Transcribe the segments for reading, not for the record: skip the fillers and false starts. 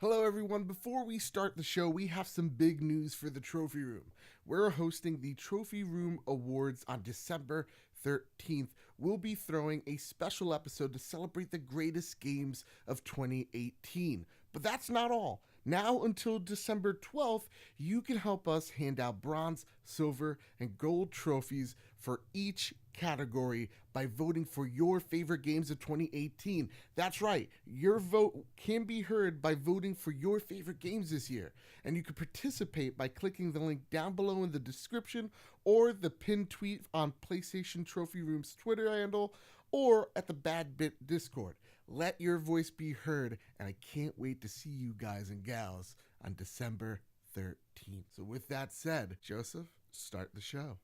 Hello, everyone. Before we start the show, we have some big news for the Trophy Room. We're hosting the Trophy Room Awards on December 13th. We'll be throwing a special episode to celebrate the greatest games of 2018. But that's not all. Now until December 12th, you can help us hand out bronze, silver, and gold trophies for each category by voting for your favorite games of 2018. That's right, your vote can be heard by voting for your favorite games this year. And you can participate by clicking the link down below in the description or the pinned tweet on PlayStation Trophy Room's Twitter handle or at the Bad Bit Discord. Let your voice be heard, and I can't wait to see you guys and gals on December 13th. So with that said, Joseph, start the show.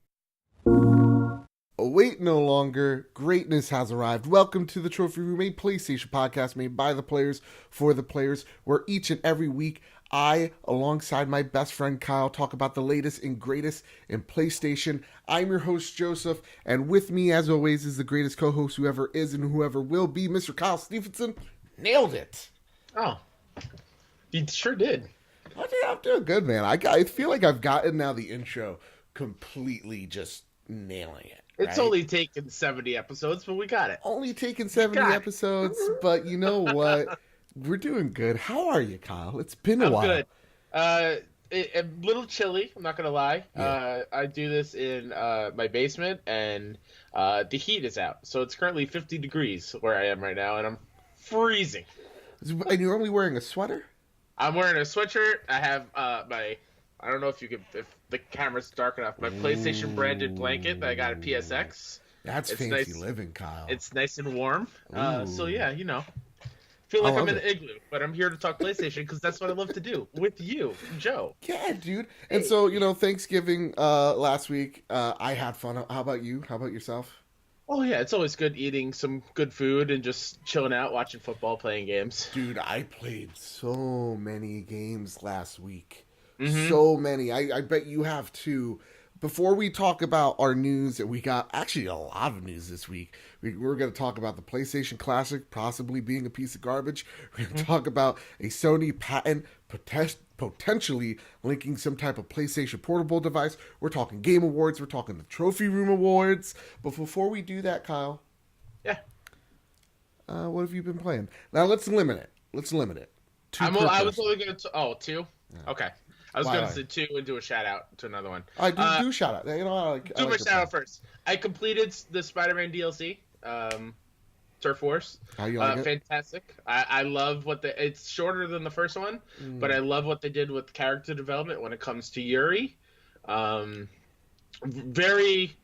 Wait no longer. Greatness has arrived. Welcome to the Trophy Room, a PlayStation podcast made by the players for the players, where each and every week I, alongside my best friend Kyle, talk about the latest and greatest in PlayStation. I'm your host, Joseph, and with me, as always, is the greatest co-host whoever is and whoever will be, Mr. Kyle Stephenson. Nailed it. Oh, you sure did. I'm doing good, man. I feel like I've gotten now the intro completely just nailing it. It's only taken 70 episodes, but we got it. Only taken 70 episodes, but you know what? We're doing good. How are you, Kyle? It's been a while. I'm good. A little chilly, I'm not going to lie. Yeah. I do this in my basement, and the heat is out. So it's currently 50 degrees where I am right now, and I'm freezing. And you're only wearing a sweater? I'm wearing a sweatshirt. I have I don't know if the camera's dark enough, my PlayStation branded blanket that I got at PSX. That's fancy nice, living, Kyle. It's nice and warm. So yeah, you know. Feel like I'm in an igloo, but I'm here to talk PlayStation because that's what I love to do with you, Joe. Yeah, dude. And so, you know, Thanksgiving last week, I had fun. How about you? How about yourself? Oh, yeah. It's always good eating some good food and just chilling out, watching football, playing games. Dude, I played so many games last week. Mm-hmm. So many. I bet you have too. Before we talk about our news, and we got actually a lot of news this week, we're going to talk about the PlayStation Classic possibly being a piece of garbage. We're going to talk about a Sony patent potentially linking some type of PlayStation portable device. We're talking Game Awards. We're talking the Trophy Room Awards. But before we do that, Kyle. Yeah. What have you been playing? Now, let's limit it. I was only going to... two? Yeah. Okay. I was going to say two and do a shout out to another one. I do shout out. You know, do my shout out first. I completed the Spider-Man DLC, Turf Wars. How you like it? Fantastic. I love it's shorter than the first one, but I love what they did with character development when it comes to Yuri. Very,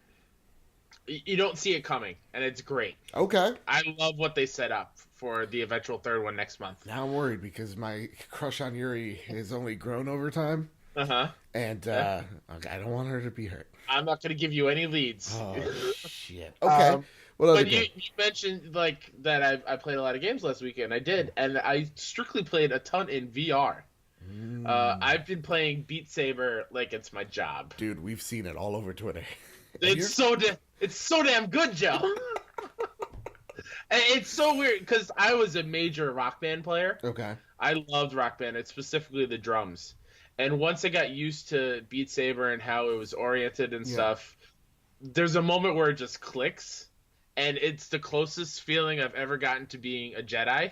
you don't see it coming, and it's great. Okay. I love what they set up for the eventual third one next month. Now I'm worried because my crush on Yuri has only grown over time. And I don't want her to be hurt. I'm not going to give you any leads. Oh, shit. Okay. But you mentioned like that I played a lot of games last weekend. I did, and I strictly played a ton in VR. I've been playing Beat Saber like it's my job. Dude, we've seen it all over Twitter. It's so damn good, Joe. It's so weird because I was a major Rock Band player. Okay. I loved Rock Band, it's specifically the drums. And once I got used to Beat Saber and how it was oriented and stuff, there's a moment where it just clicks, and it's the closest feeling I've ever gotten to being a Jedi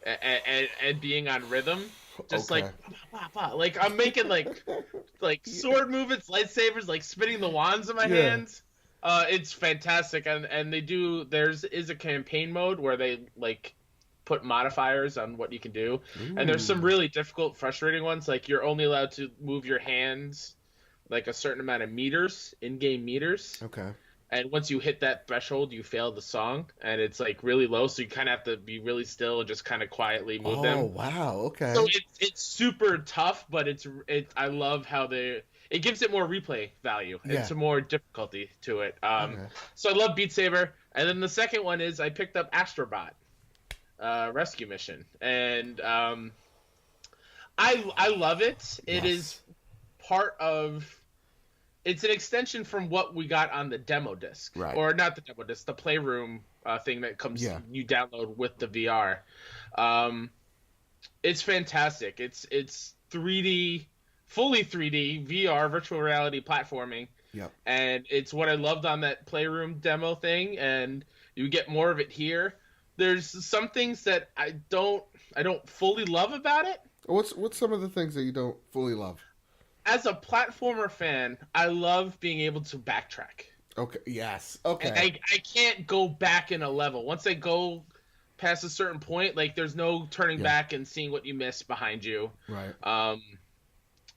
and being on rhythm. Just like I'm making like sword movements, lightsabers, like spinning the wands in my hands. It's fantastic, and they do. Is a campaign mode where they like put modifiers on what you can do, and there's some really difficult, frustrating ones. Like you're only allowed to move your hands like a certain amount of meters, in-game meters. Okay. And once you hit that threshold, you fail the song, and it's like really low, so you kind of have to be really still and just kind of quietly move them. Oh wow! Okay. So it's super tough, but I love how it gives it more replay value and some more difficulty to it. So I love Beat Saber. And then the second one is I picked up Astra Bot, Rescue Mission. And I love it. It is part of... It's an extension from what we got on the demo disc. Right. Or not the demo disc, the Playroom thing that comes you download with the VR. It's fantastic. It's 3D, fully 3D VR virtual reality platforming. Yep. And it's what I loved on that Playroom demo thing, and you get more of it here. There's some things that I don't fully love about it. What's some of the things that you don't fully love? As a platformer fan, I love being able to backtrack. Okay. Yes. Okay. And I can't go back in a level. Once I go past a certain point, like there's no turning back and seeing what you missed behind you. Right.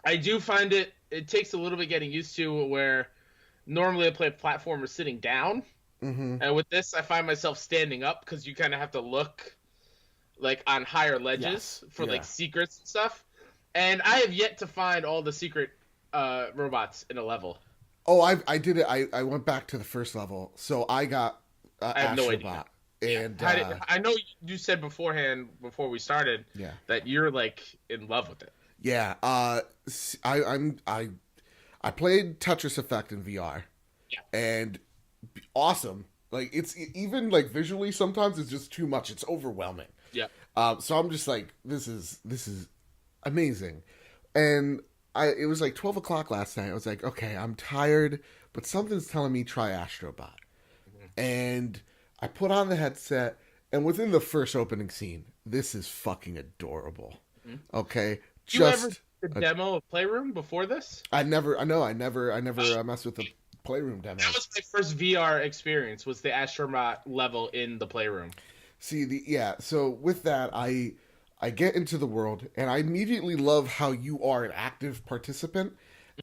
I do find it takes a little bit getting used to where normally I play a platformer sitting down. Mm-hmm. And with this, I find myself standing up because you kind of have to look like on higher ledges for like secrets and stuff. And I have yet to find all the secret robots in a level. Oh, I did it. I went back to the first level, so I got I have no idea. And I know you said beforehand before we started that you're like in love with it. Yeah. I played Tetris Effect in VR. Yeah. And awesome. Like it's even like visually sometimes it's just too much. It's overwhelming. Yeah. So I'm just like this is amazing. And it was like 12 o'clock last night. I was like, okay, I'm tired, but something's telling me try Astrobot. Mm-hmm. And I put on the headset, and within the first opening scene, this is fucking adorable. Mm-hmm. Okay. You ever the demo of Playroom before this? I never messed with the Playroom demo. That was my first VR experience. Was the Astrobot level in the Playroom? See so with that, I get into the world, and I immediately love how you are an active participant,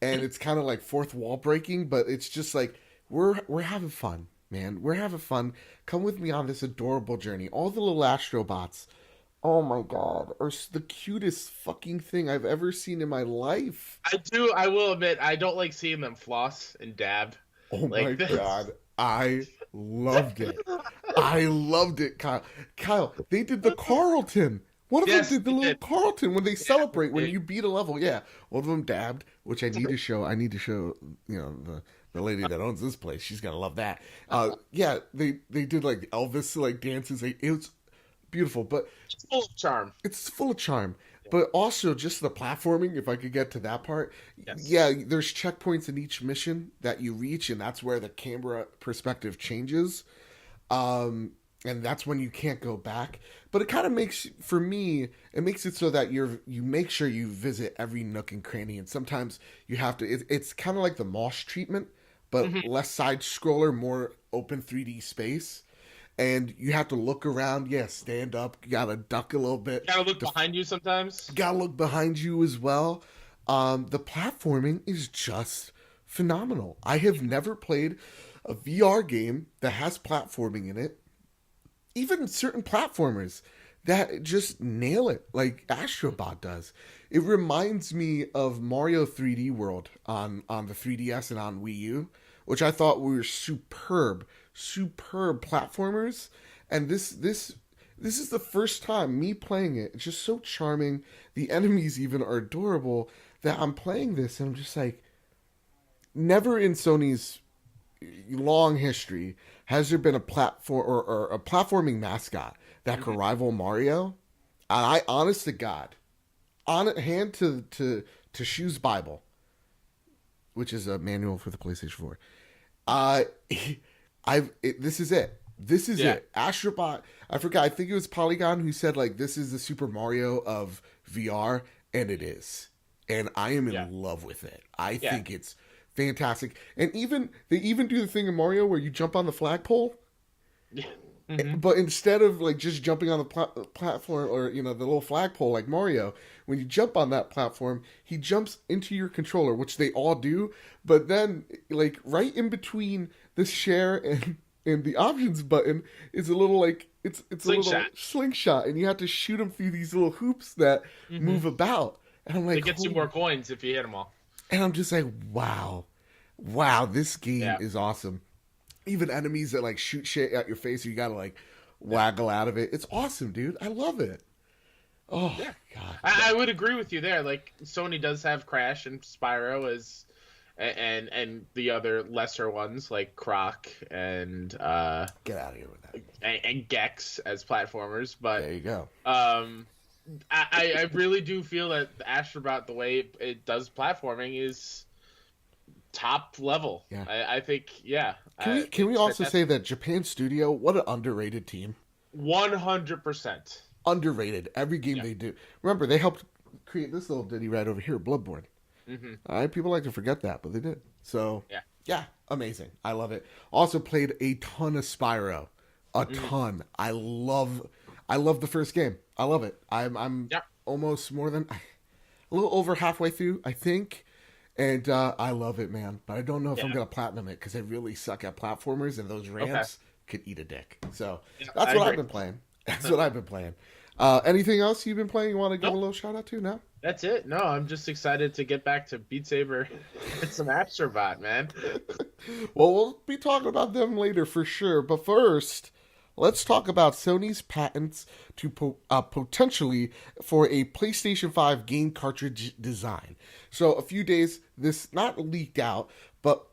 and it's kind of like fourth wall breaking, but it's just like we're having fun, man. We're having fun. Come with me on this adorable journey. All the little Astrobots, oh my god, are the cutest fucking thing I've ever seen in my life. I will admit, I don't like seeing them floss and dab. Oh my god, I loved it. I loved it, Kyle. Kyle, they did the Carlton. One of them did the little Carlton when they celebrate when you beat a level. Yeah, one of them dabbed, which I need to show. The lady that owns this place. She's gonna love that. They did like Elvis like dances. It was beautiful, but it's full of charm. It's full of charm, but also just the platforming. If I could get to that part, there's checkpoints in each mission that you reach, and that's where the camera perspective changes. And that's when you can't go back. But it kind of makes it so that you make sure you visit every nook and cranny. And sometimes you have to. It's kind of like the Mosh treatment, but less side scroller, more open 3D space. And you have to look around. Stand up. You gotta duck a little bit. You gotta look behind you sometimes. Gotta look behind you as well. The platforming is just phenomenal. I have never played a VR game that has platforming in it. Even certain platformers that just nail it, like Astrobot does. It reminds me of Mario 3D World on the 3DS and on Wii U, which I thought were superb platformers. And this is the first time me playing it. It's just so charming. The enemies even are adorable that I'm playing this and I'm just like, never in Sony's long history has there been a platform or a platforming mascot that could rival Mario. I honest to God, hand to Shoes Bible, which is a manual for the PlayStation 4. This is it. This is it. Astrobot. I forgot. I think it was Polygon who said like this is the Super Mario of VR, and it is. And I am in love with it. I think it's fantastic. And they even do the thing in Mario where you jump on the flagpole. Yeah. Mm-hmm. But instead of like just jumping on the platform or the little flagpole like Mario, when you jump on that platform, he jumps into your controller, which they all do. But then like right in between the share and the options button is a little like it's a little slingshot, and you have to shoot him through these little hoops that move about. And I'm like, it gets you more coins if you hit them all. And I'm just like, wow, this game is awesome. Even enemies that like shoot shit at your face, you gotta like waggle out of it. It's awesome, dude. I love it. Oh god, I would agree with you there. Like Sony does have Crash and Spyro as, and the other lesser ones like Croc and get out of here with that. And Gex as platformers. But there you go. I really do feel that Astrobot, the way it does platforming, is top level. Yeah. I think, yeah. Can we also say that Japan Studio, what an underrated team? 100%. Underrated. Every game they do. Remember, they helped create this little ditty right over here, Bloodborne. Mm-hmm. All right, people like to forget that, but they did. So, yeah, amazing. I love it. Also played a ton of Spyro. A ton. I love the first game. I love it. I'm almost more than a little over halfway through, I think. And I love it, man. But I don't know if I'm going to platinum it because I really suck at platformers, and those ramps could eat a dick. So that's what I've been playing. That's what I've been playing. Anything else you've been playing you want to give a little shout out to? No? That's it. No, I'm just excited to get back to Beat Saber and some Astrobot, man. Well, we'll be talking about them later for sure. But first, let's talk about Sony's patents to potentially for a PlayStation 5 game cartridge design. So a few days, this not leaked out, but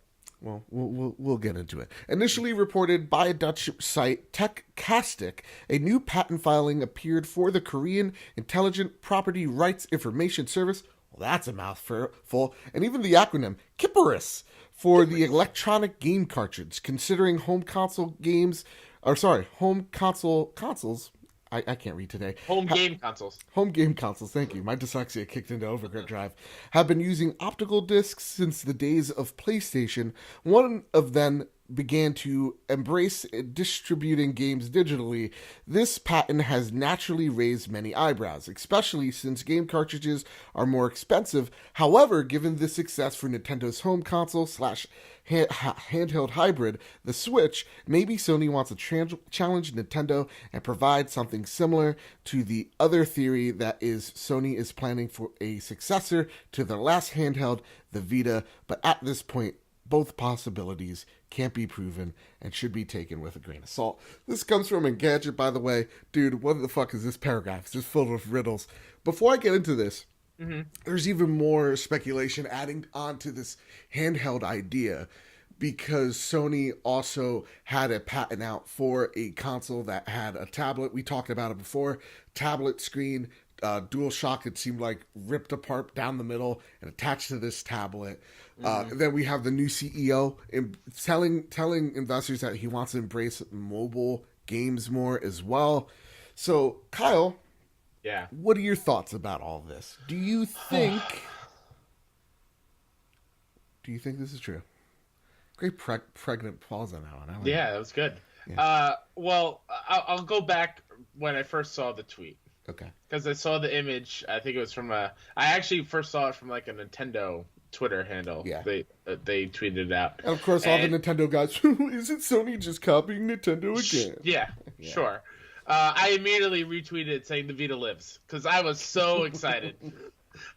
well, we'll get into it. Initially reported by a Dutch site, Techcastic, a new patent filing appeared for the Korean Intelligent Property Rights Information Service. Well, that's a mouthful. And even the acronym, KIPRIS, for the electronic game cartridge, considering home consoles, I can't read today. Home game consoles, thank you. My dyslexia kicked into overdrive. Have been using optical discs since the days of PlayStation. One of them began to embrace distributing games digitally. This patent has naturally raised many eyebrows, especially since game cartridges are more expensive. However, given the success for Nintendo's home console / handheld hybrid, the Switch, maybe Sony wants to challenge Nintendo and provide something similar to the other theory that is Sony is planning for a successor to their last handheld, the Vita, but at this point, both possibilities can't be proven and should be taken with a grain of salt. This comes from Engadget, by the way. Dude, what the fuck is this paragraph? It's just filled with riddles. Before I get into this, there's even more speculation adding on to this handheld idea, because Sony also had a patent out for a console that had a tablet. We talked about it before. Tablet screen, DualShock, it seemed like ripped apart down the middle and attached to this tablet. Then we have the new CEO telling investors that he wants to embrace mobile games more as well. So, Kyle, what are your thoughts about all this? Do you think this is true? Great pregnant pause on that one. Yeah, that was good. Yeah. Well, I'll go back when I first saw the tweet. Okay. Because I saw the image. I think it was from I actually first saw it from like a Nintendo Twitter handle. Yeah. They tweeted it out. And of course, all the Nintendo guys, isn't Sony just copying Nintendo again? Yeah. Sure. I immediately retweeted it saying the Vita lives because I was so excited.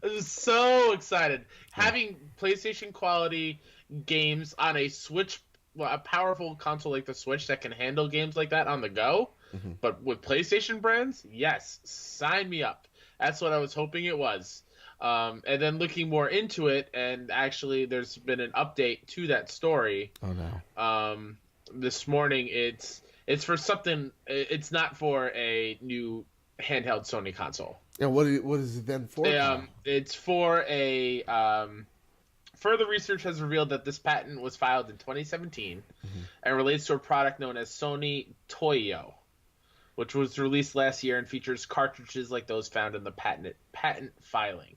I was so excited. Having PlayStation quality games on a Switch, a powerful console like the Switch that can handle games like that on the go, but with PlayStation brands, yes, sign me up. That's what I was hoping it was. And then looking more into it, and actually there's been an update to that story. Oh no. This morning it's for something. It's not for a new handheld Sony console. And what is it then for? It's for a further research has revealed that this patent was filed in 2017 and relates to a product known as Sony Toyo, which was released last year and features cartridges like those found in the patent filing.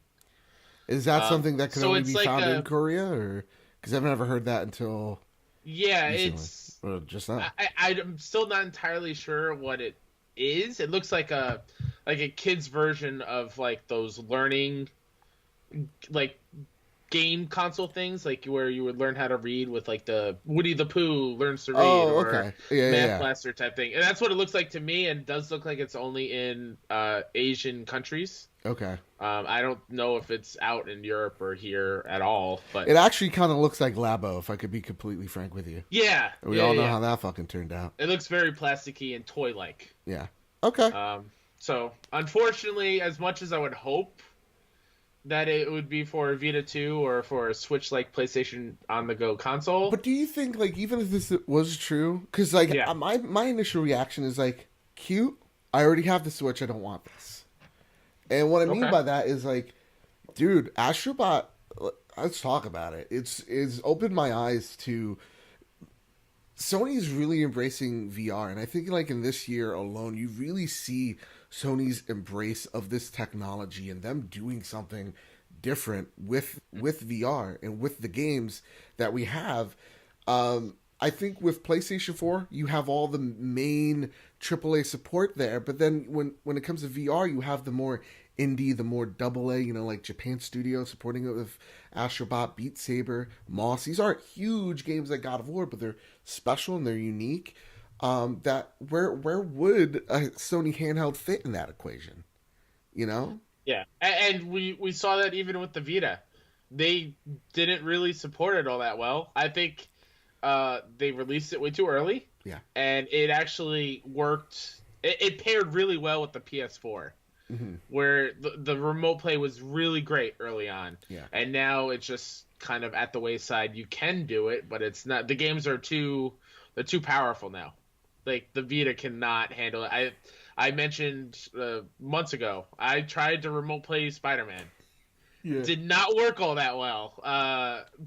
Is that something that can only be found in Korea, or because I've never heard that until? Yeah, recently. It's just now. I'm still not entirely sure what it is. It looks like a kid's version of like those learning like game console things, like where you would learn how to read with like the Woody the Pooh learns to read, or Math Blaster type thing. And that's what it looks like to me, and it does look like it's only in Asian countries. Okay. I don't know if it's out in Europe or here at all, but it actually kind of looks like Labo, if I could be completely frank with you. Yeah. We all know how that fucking turned out. It looks very plasticky and toy-like. Yeah. Okay. So, unfortunately, as much as I would hope that it would be for a Vita 2 or for a Switch-like PlayStation on-the-go console. But do you think, like, even if this was true, because, like, my initial reaction is, like, cute, I already have the Switch, I don't want this. And what I mean Okay. by that is like, dude, Astrobot. Let's talk about it. It's opened my eyes to Sony's really embracing VR, and I think like in this year alone, you really see Sony's embrace of this technology and them doing something different with VR and with the games that we have. I think with PlayStation 4, you have all the main AAA support there, but then when it comes to VR, you have the more indie, the more AA, like Japan Studio supporting it with Astrobot, Beat Saber, Moss. These aren't huge games like God of War, but they're special and they're unique. That where would a Sony handheld fit in that equation? Yeah, and we saw that even with the Vita, they didn't really support it all that well. I think they released it way too early. Yeah, and it actually worked. It paired really well with the PS4. Where the remote play was really great early on. Yeah. And now it's just kind of at the wayside. You can do it, but it's not. The games are too powerful now. Like the Vita cannot handle it. I mentioned months ago, I tried to remote play Spider-Man. Yeah. Did not work all that well,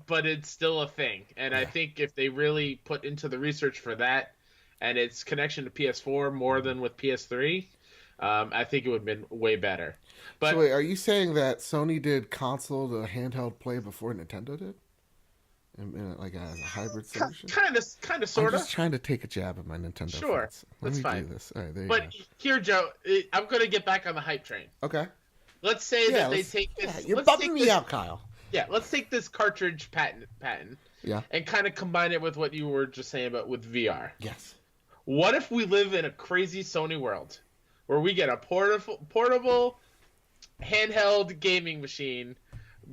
but it's still a thing. And I think if they really put into the research for that and its connection to PS4 more than with PS3, I think it would have been way better. But so wait, are you saying that Sony did console to handheld play before Nintendo did? Like as a hybrid solution? Kind of, sort I'm of. just trying to take a jab at my Nintendo Sure, fans. Let that's me fine. do this. All right, there you But go. here, Joe, I'm going to get back on the hype train. Okay. Let's say that they take this. Yeah, you're let's bugging take me this, out, Kyle. Yeah, let's take this cartridge patent Yeah. and kind of combine it with what you were just saying about with VR. Yes. What if we live in a crazy Sony world where we get a portable handheld gaming machine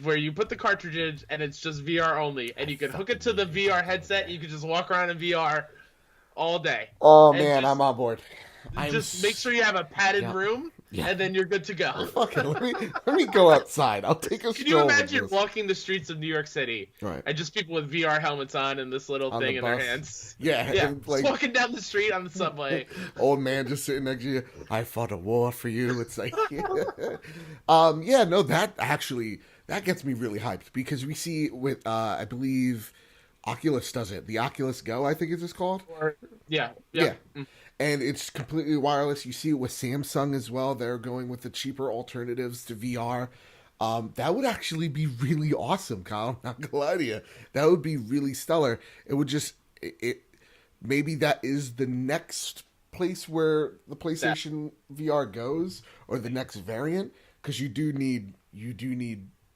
where you put the cartridges and it's just VR only, and you can hook it to the VR headset, and you can just walk around in VR all day. Oh, And man, just- I'm on board. Just make sure you have a padded room, and then you're good to go. Okay, let me go outside. I'll take a Can stroll you with imagine this. walking the streets of New York City Right. and just people with VR helmets on and this little On thing the in their bus? hands? Yeah, Yeah, and, just walking down the street on the subway. old man just sitting next to you. I fought a war for you. It's like, yeah, no, that gets me really hyped because we see with, I believe, Oculus does it. The Oculus Go, I think it's just called. Yeah. And it's completely wireless. You see it with Samsung as well. They're going with the cheaper alternatives to VR. That would actually be really awesome, Kyle. I'm not gonna lie to you. That would be really stellar. It would just maybe that is the next place where the PlayStation VR goes, or the next variant, because you do need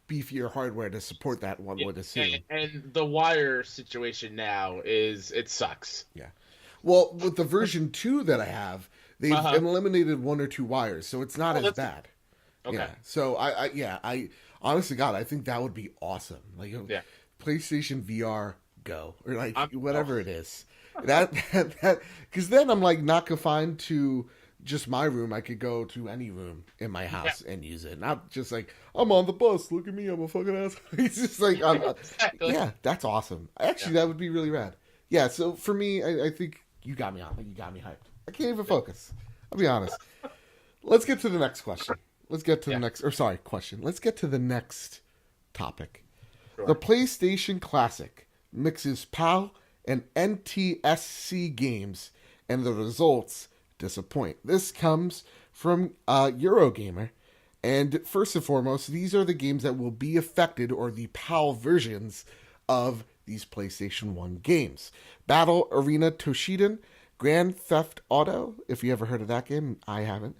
beefier hardware to support that. One would assume. And the wire situation now it sucks. Yeah. Well, with the version 2 that I have, they've eliminated 1 or 2 wires, so it's not as bad. Okay. Yeah. So I honestly, God, I think that would be awesome. Like, PlayStation VR Go, or like whatever it is. That because then I'm like not confined to just my room. I could go to any room in my house and use it. Not just like, I'm on the bus. Look at me. I'm a fucking ass. It's just like, Exactly. yeah, that's awesome. Actually, that would be really rad. Yeah. So for me, I think you got me on. You got me hyped. I can't even focus. I'll be honest. Let's get to the next question. Let's get to the next, or sorry, question. Let's get to the next topic. Sure. The PlayStation Classic mixes PAL and NTSC games, and the results disappoint. This comes from Eurogamer, and first and foremost, these are the games that will be affected, or the PAL versions of these PlayStation 1 games. Battle Arena Toshinden, Grand Theft Auto, if you ever heard of that game, I haven't.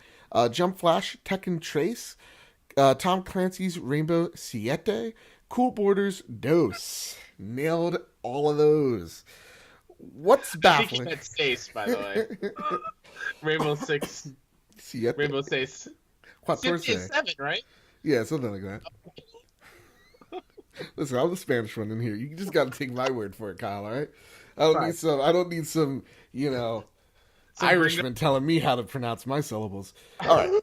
Jump Flash, Tekken Trace, Tom Clancy's Rainbow Siete, Cool Borders Dos. Nailed all of those. What's baffling? I think Stace, by the way. Rainbow Six. Siete. Rainbow Six. What per se? 7, right? Yeah, something like that. Listen, I'm the Spanish one in here. You just got to take my word for it, Kyle. All right? I don't need some, Irishman telling me how to pronounce my syllables. All right.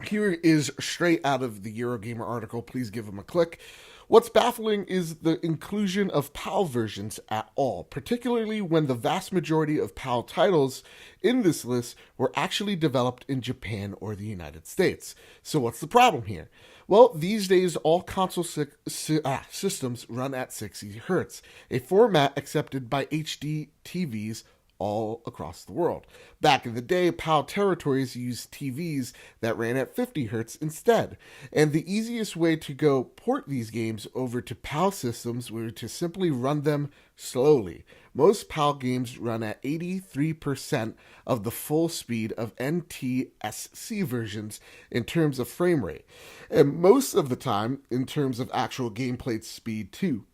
Here is straight out of the Eurogamer article. Please give them a click. What's baffling is the inclusion of PAL versions at all, particularly when the vast majority of PAL titles in this list were actually developed in Japan or the United States. So what's the problem here? Well, these days all console systems run at 60 Hz, a format accepted by HD TVs all across the world. Back in the day, PAL territories used TVs that ran at 50 Hz instead, and the easiest way to go port these games over to PAL systems were to simply run them slowly. Most PAL games run at 83% of the full speed of NTSC versions in terms of frame rate, and most of the time in terms of actual gameplay speed too.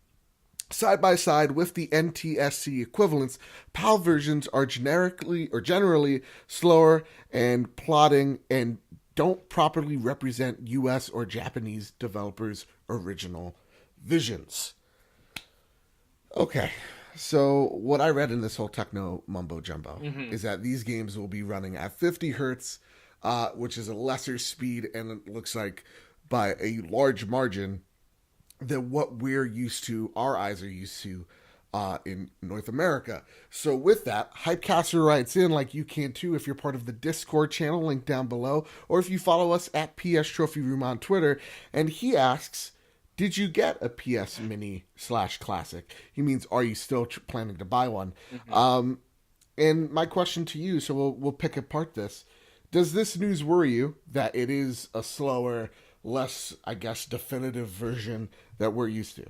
Side by side with the NTSC equivalents, PAL versions are generally slower and plodding and don't properly represent US or Japanese developers' original visions. Okay, so what I read in this whole techno mumbo jumbo is that these games will be running at 50 hertz, which is a lesser speed, and it looks like by a large margin than what we're used to, our eyes are used to in North America. So with that, Hypecaster writes in, like you can too if you're part of the Discord channel, link down below, or if you follow us at PS Trophy Room on Twitter, and he asks, did you get a PS Mini / Classic? He means, are you still planning to buy one? And my question to you, so we'll pick apart this. Does this news worry you that it is a slower, less, I guess, definitive version that we're used to?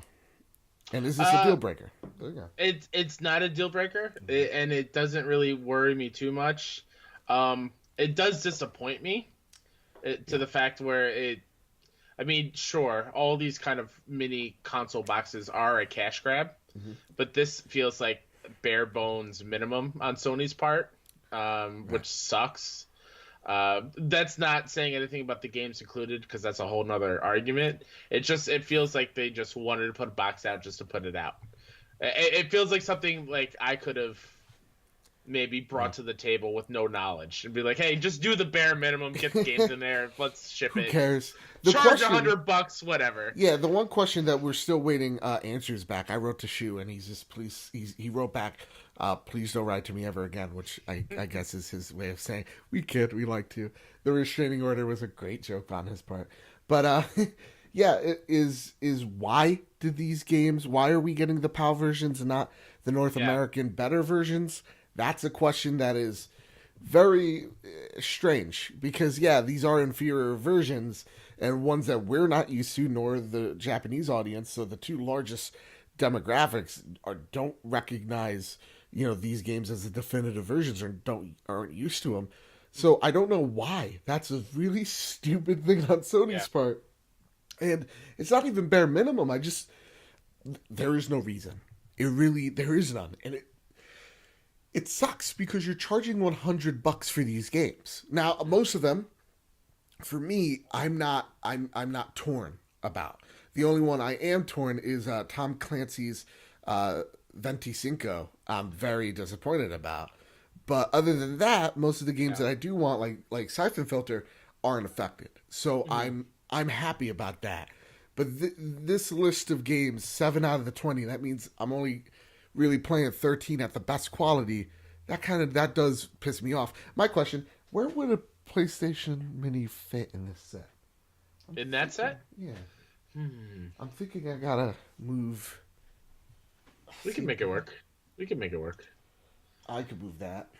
And is this a deal breaker? There you go. It's not a deal breaker, and it doesn't really worry me too much. It does disappoint me to the fact where I mean, sure, all these kind of mini console boxes are a cash grab, but this feels like bare bones minimum on Sony's part, which sucks. That's not saying anything about the games included, because that's a whole nother argument. It feels like they just wanted to put a box out just to put it out. It feels like something like I could have maybe brought to the table with no knowledge and be like, hey, just do the bare minimum, get the games in there, let's ship it. Who cares? Charge $100, whatever. Yeah, the one question that we're still waiting answers back. I wrote to Shu, and he wrote back, please don't write to me ever again, which I guess is his way of saying we like to. The restraining order was a great joke on his part, but yeah, it is why are we getting the PAL versions and not the North American better versions? That's a question that is very strange, because these are inferior versions and ones that we're not used to, nor the Japanese audience. So the two largest demographics don't recognize these games as the definitive versions, or aren't used to them. So I don't know why. That's a really stupid thing on Sony's part, and it's not even bare minimum. There is no reason. There is none, and it sucks because you're charging $100 for these games. Now, most of them, for me, I'm not torn about. The only one I am torn is Tom Clancy's 25. I'm very disappointed about. But other than that, most of the games that I do want, like Siphon Filter, aren't affected. So I'm happy about that. But this list of games, 7 out of the 20, that means I'm only really playing 13 at the best quality. That does piss me off. My question, where would a PlayStation Mini fit in this set? That set? Yeah. I'm thinking I gotta move. We can make it work. I could move that.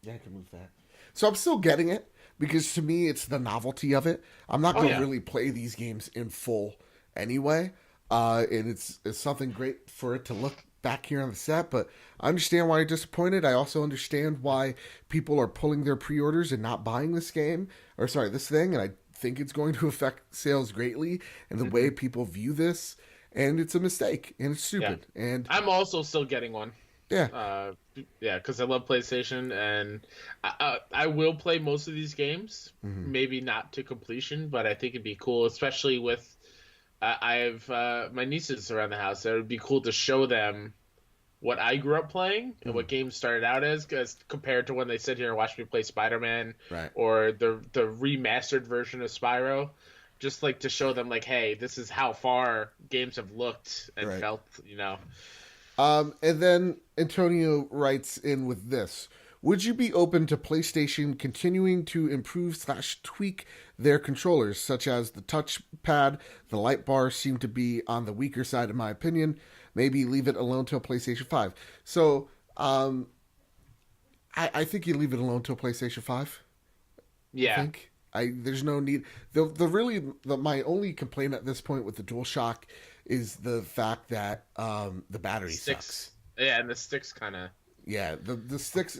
Yeah, I can move that. So I'm still getting it, because to me it's the novelty of it. I'm not going to really play these games in full anyway. And it's something great for it to look back here on the set, but I understand why you're disappointed. I also understand why people are pulling their pre-orders and not buying this thing, and I think it's going to affect sales greatly and the way people view this, and it's a mistake, and it's stupid. And I'm also still getting one. Yeah. Because I love PlayStation, and I will play most of these games, maybe not to completion, but I think it'd be cool, especially with I have my nieces around the house. So it would be cool to show them what I grew up playing and what games started out as compared to when they sit here and watch me play Spider-Man, right, or the remastered version of Spyro. just like to show them like, hey, this is how far games have looked and Right. felt, And then Antonio writes in with this. Would you be open to PlayStation continuing to improve/tweak their controllers, such as the touchpad? The light bar seem to be on the weaker side, in my opinion. Maybe leave it alone till PlayStation 5. So, I think you leave it alone till PlayStation 5. Yeah. I think. There's no need. My only complaint at this point with the DualShock is the fact that the battery sucks. Yeah, and the sticks kind of. Yeah, the sticks.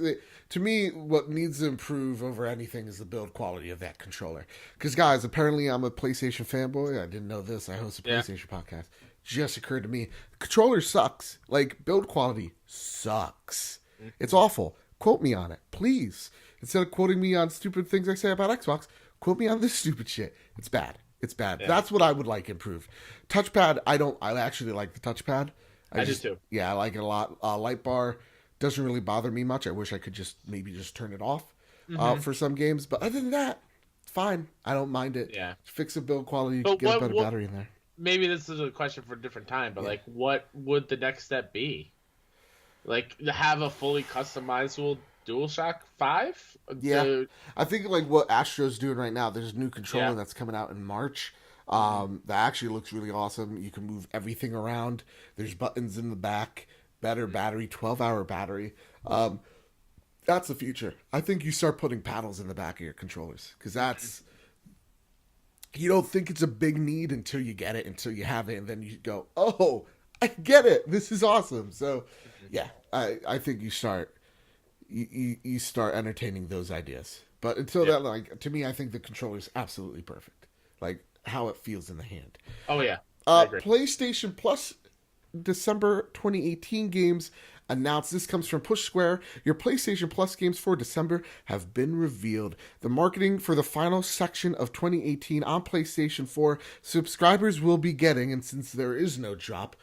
To me, what needs to improve over anything is the build quality of that controller. Because, guys, apparently I'm a PlayStation fanboy. I didn't know this. I host a PlayStation podcast. Just occurred to me. The controller sucks. Like, build quality sucks. Mm-hmm. It's awful. Quote me on it, please. Instead of quoting me on stupid things I say about Xbox, quote me on this stupid shit. It's bad. It's bad. Yeah. That's what I would like improved. Touchpad, I actually like the touchpad. I do too. Yeah, I like it a lot. Light bar doesn't really bother me much. I wish I could maybe just turn it off for some games. But other than that, it's fine. I don't mind it. Yeah. Fix the build quality, get a better battery in there. Maybe this is a question for a different time, but like, what would the next step be? Like, have a fully customizable DualShock 5? Yeah. I think like what Astra's doing right now, there's a new controller that's coming out in March. That actually looks really awesome. You can move everything around. There's buttons in the back. Better battery, 12-hour battery. That's the future. I think you start putting paddles in the back of your controllers because you don't think it's a big need until you get it, until you have it, and then you go, oh, I get it. This is awesome. So, yeah, I think you start entertaining those ideas. But until that, like, to me, I think the controller is absolutely perfect. Like how it feels in the hand. Oh yeah. PlayStation Plus December 2018 games announced. This comes from Push Square. Your PlayStation Plus games for December have been revealed. The marketing for the final section of 2018 on PlayStation 4 subscribers will be getting, and since there is no drop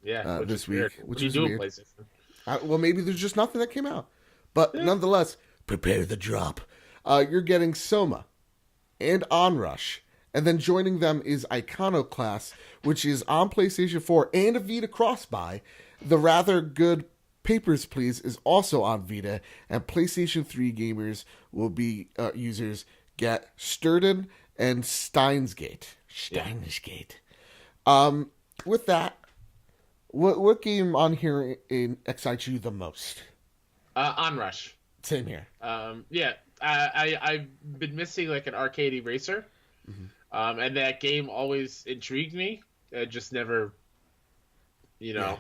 this week, which is weird. Well, maybe there's just nothing that came out. But nonetheless, prepare the drop. You're getting Soma and Onrush. And then joining them is Iconoclast, which is on PlayStation 4 and a Vita cross-buy. The rather good Papers, Please is also on Vita. And PlayStation 3 gamers will be users get Sturden and Steins Gate. With that, what game on here excites you the most? Onrush. Same here. I've been missing like an arcade racer. Mm-hmm. And that game always intrigued me. I just never, Yeah.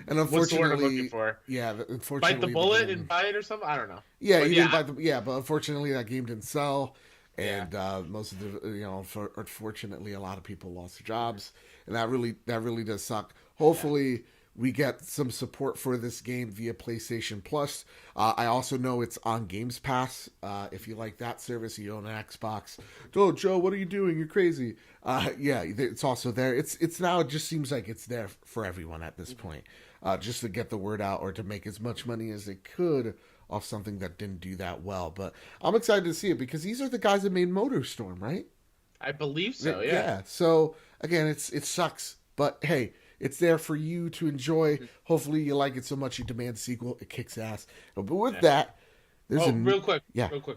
And unfortunately, what's the word I'm looking for? Yeah, unfortunately, bite the bullet and buy it or something. I don't know. Yeah, but unfortunately, that game didn't sell, and most of the, unfortunately, a lot of people lost their jobs, and that really does suck. Hopefully, we get some support for this game via PlayStation Plus. I also know it's on Games Pass. If you like that service, you own an Xbox. Oh, Joe, what are you doing? You're crazy. It's also there. It's now. It just seems like it's there for everyone at this point, just to get the word out or to make as much money as they could off something that didn't do that well. But I'm excited to see it because these are the guys that made MotorStorm, right? I believe so. Yeah. Yeah. So again, it sucks, but hey. It's there for you to enjoy. Hopefully you like it so much you demand a sequel. It kicks ass. But with that, there's real quick,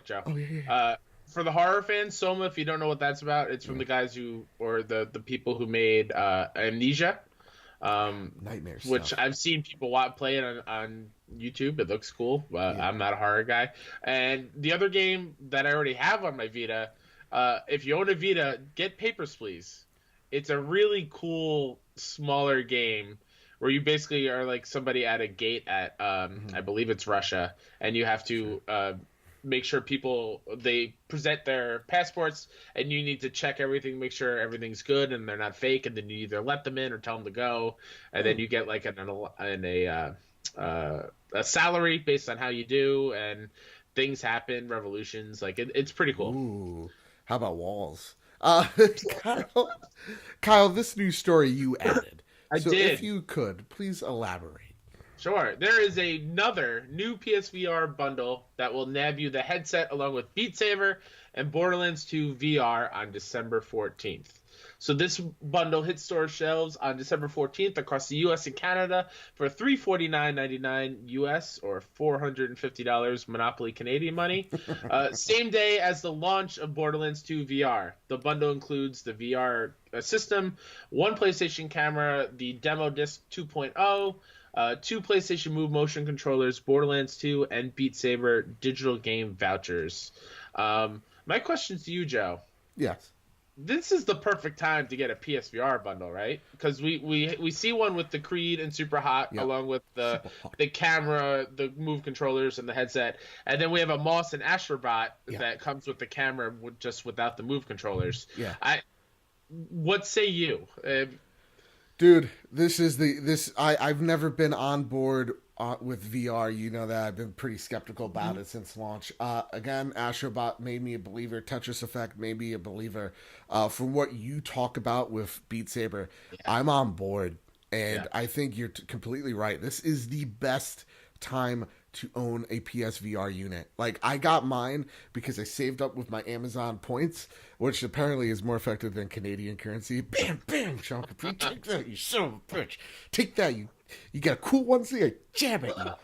Joe. Oh, yeah. For the horror fans, Soma, if you don't know what that's about, it's from the guys the people who made Amnesia. Nightmare stuff. Which I've seen people play it on YouTube. It looks cool. I'm not a horror guy. And the other game that I already have on my Vita, if you own a Vita, get Papers, Please. It's a really cool smaller game where you basically are like somebody at a gate at I believe it's Russia, and you have to make sure they present their passports, and you need to check everything, make sure everything's good and they're not fake, and then you either let them in or tell them to go, and then you get like a salary based on how you do, and things happen, revolutions, like it's pretty cool. Ooh, how about walls? Kyle, this new story you added. I did. If you could, please elaborate. Sure. There is another new PSVR bundle that will nab you the headset along with Beat Saber and Borderlands 2 VR on December 14th. So this bundle hits store shelves on December 14th across the U.S. and Canada for $349.99 U.S. or $450 Monopoly Canadian money. Same day as the launch of Borderlands 2 VR. The bundle includes the VR system, one PlayStation camera, the demo disc 2.0, two PlayStation Move motion controllers, Borderlands 2, and Beat Saber digital game vouchers. My question to you, Joe. Yes. This is the perfect time to get a PSVR bundle, right? Because we see one with the Creed and Super Hot, along with the camera, the Move controllers, and the headset, and then we have a Moss and Astra bot that comes with the camera, just without the Move controllers. Yeah. What say you? Dude, I've never been on board with VR. You know that I've been pretty skeptical about it since launch. Again, Astrobot made me a believer. Tetris Effect made me a believer. From what you talk about with Beat Saber, I'm on board. And I think you're completely right. This is the best time to own a PSVR unit. Like, I got mine because I saved up with my Amazon points, which apparently is more effective than Canadian currency. Bam, bam, Chonka, take that, you son of a bitch. Take that, you got a cool one, so I jab at you.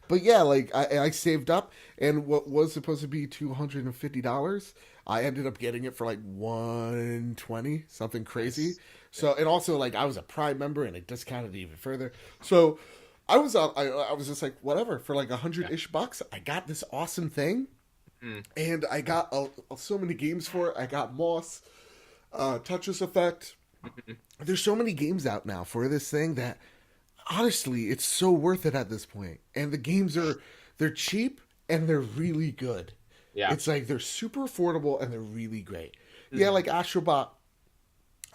But yeah, like, I saved up, and what was supposed to be $250, I ended up getting it for like $120, something crazy. Nice. So, and also, like, I was a Prime member, and it discounted even further. So, I was just like, whatever, for like $100-ish bucks, I got this awesome thing, and I got so many games for it. I got Moss, Tetris Effect. There's so many games out now for this thing that, honestly, it's so worth it at this point. And the games they're cheap and they're really good. Yeah, it's like they're super affordable and they're really great. Yeah, like Astrobot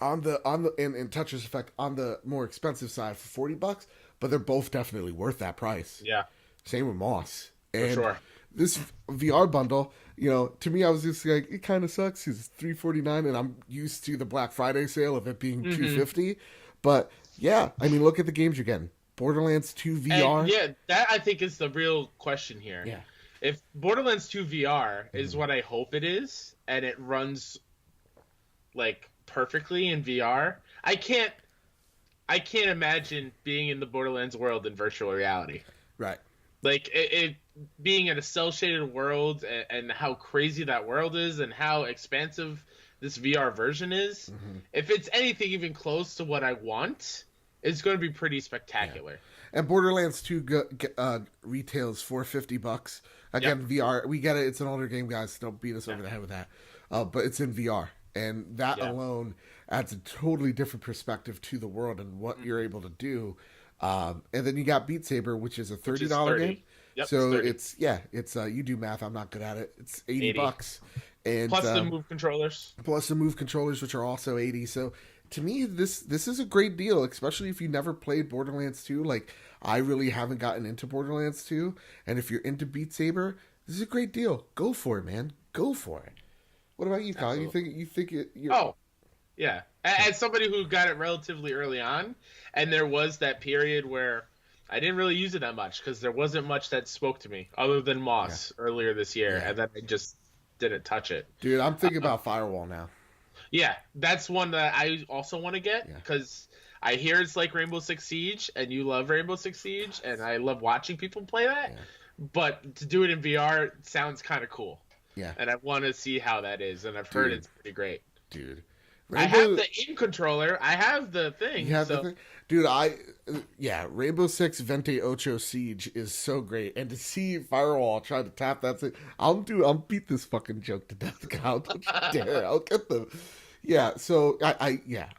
on the and Tetris Effect on the more expensive side for $40. But they're both definitely worth that price. Yeah. Same with Moss. And for sure. This VR bundle, to me, I was just like, it kind of sucks because it's $349, and I'm used to the Black Friday sale of it being $250. But yeah, I mean, look at the games you're getting. Borderlands 2 VR. And that I think is the real question here. Yeah. If Borderlands 2 VR is what I hope it is, and it runs like perfectly in VR, I can't imagine being in the Borderlands world in virtual reality. Right. Like, it being in a cel-shaded world and how crazy that world is and how expansive this VR version is. If it's anything even close to what I want, it's going to be pretty spectacular. Yeah. And Borderlands 2 retails $450. Again, VR. We get it. It's an older game, guys. Don't beat us over the head with that. But it's in VR. And that alone adds a totally different perspective to the world and what you're able to do. And then you got Beat Saber, which is a $30 game. Yep, so it's you do math. I'm not good at it. It's $80. And plus the Move controllers. Plus the Move controllers, which are also $80. So to me, this is a great deal, especially if you never played Borderlands 2. Like, I really haven't gotten into Borderlands 2. And if you're into Beat Saber, this is a great deal. Go for it, man. Go for it. What about you, Kyle? You think you're... Oh, yeah. As somebody who got it relatively early on, and there was that period where I didn't really use it that much because there wasn't much that spoke to me other than Moss earlier this year, and then I just didn't touch it. Dude, I'm thinking about Firewall now. Yeah, that's one that I also want to get because I hear it's like Rainbow Six Siege, and you love Rainbow Six Siege, and I love watching people play that. Yeah. But to do it in VR sounds kind of cool. Yeah. And I want to see how that is, and I've heard it's pretty great. Dude. I have the in controller. I have the thing. You have the thing? Dude, Rainbow Six Vente Ocho Siege is so great. And to see Firewall try to tap that thing, I'll beat this fucking joke to death. Don't you dare. I'll get them. Yeah, so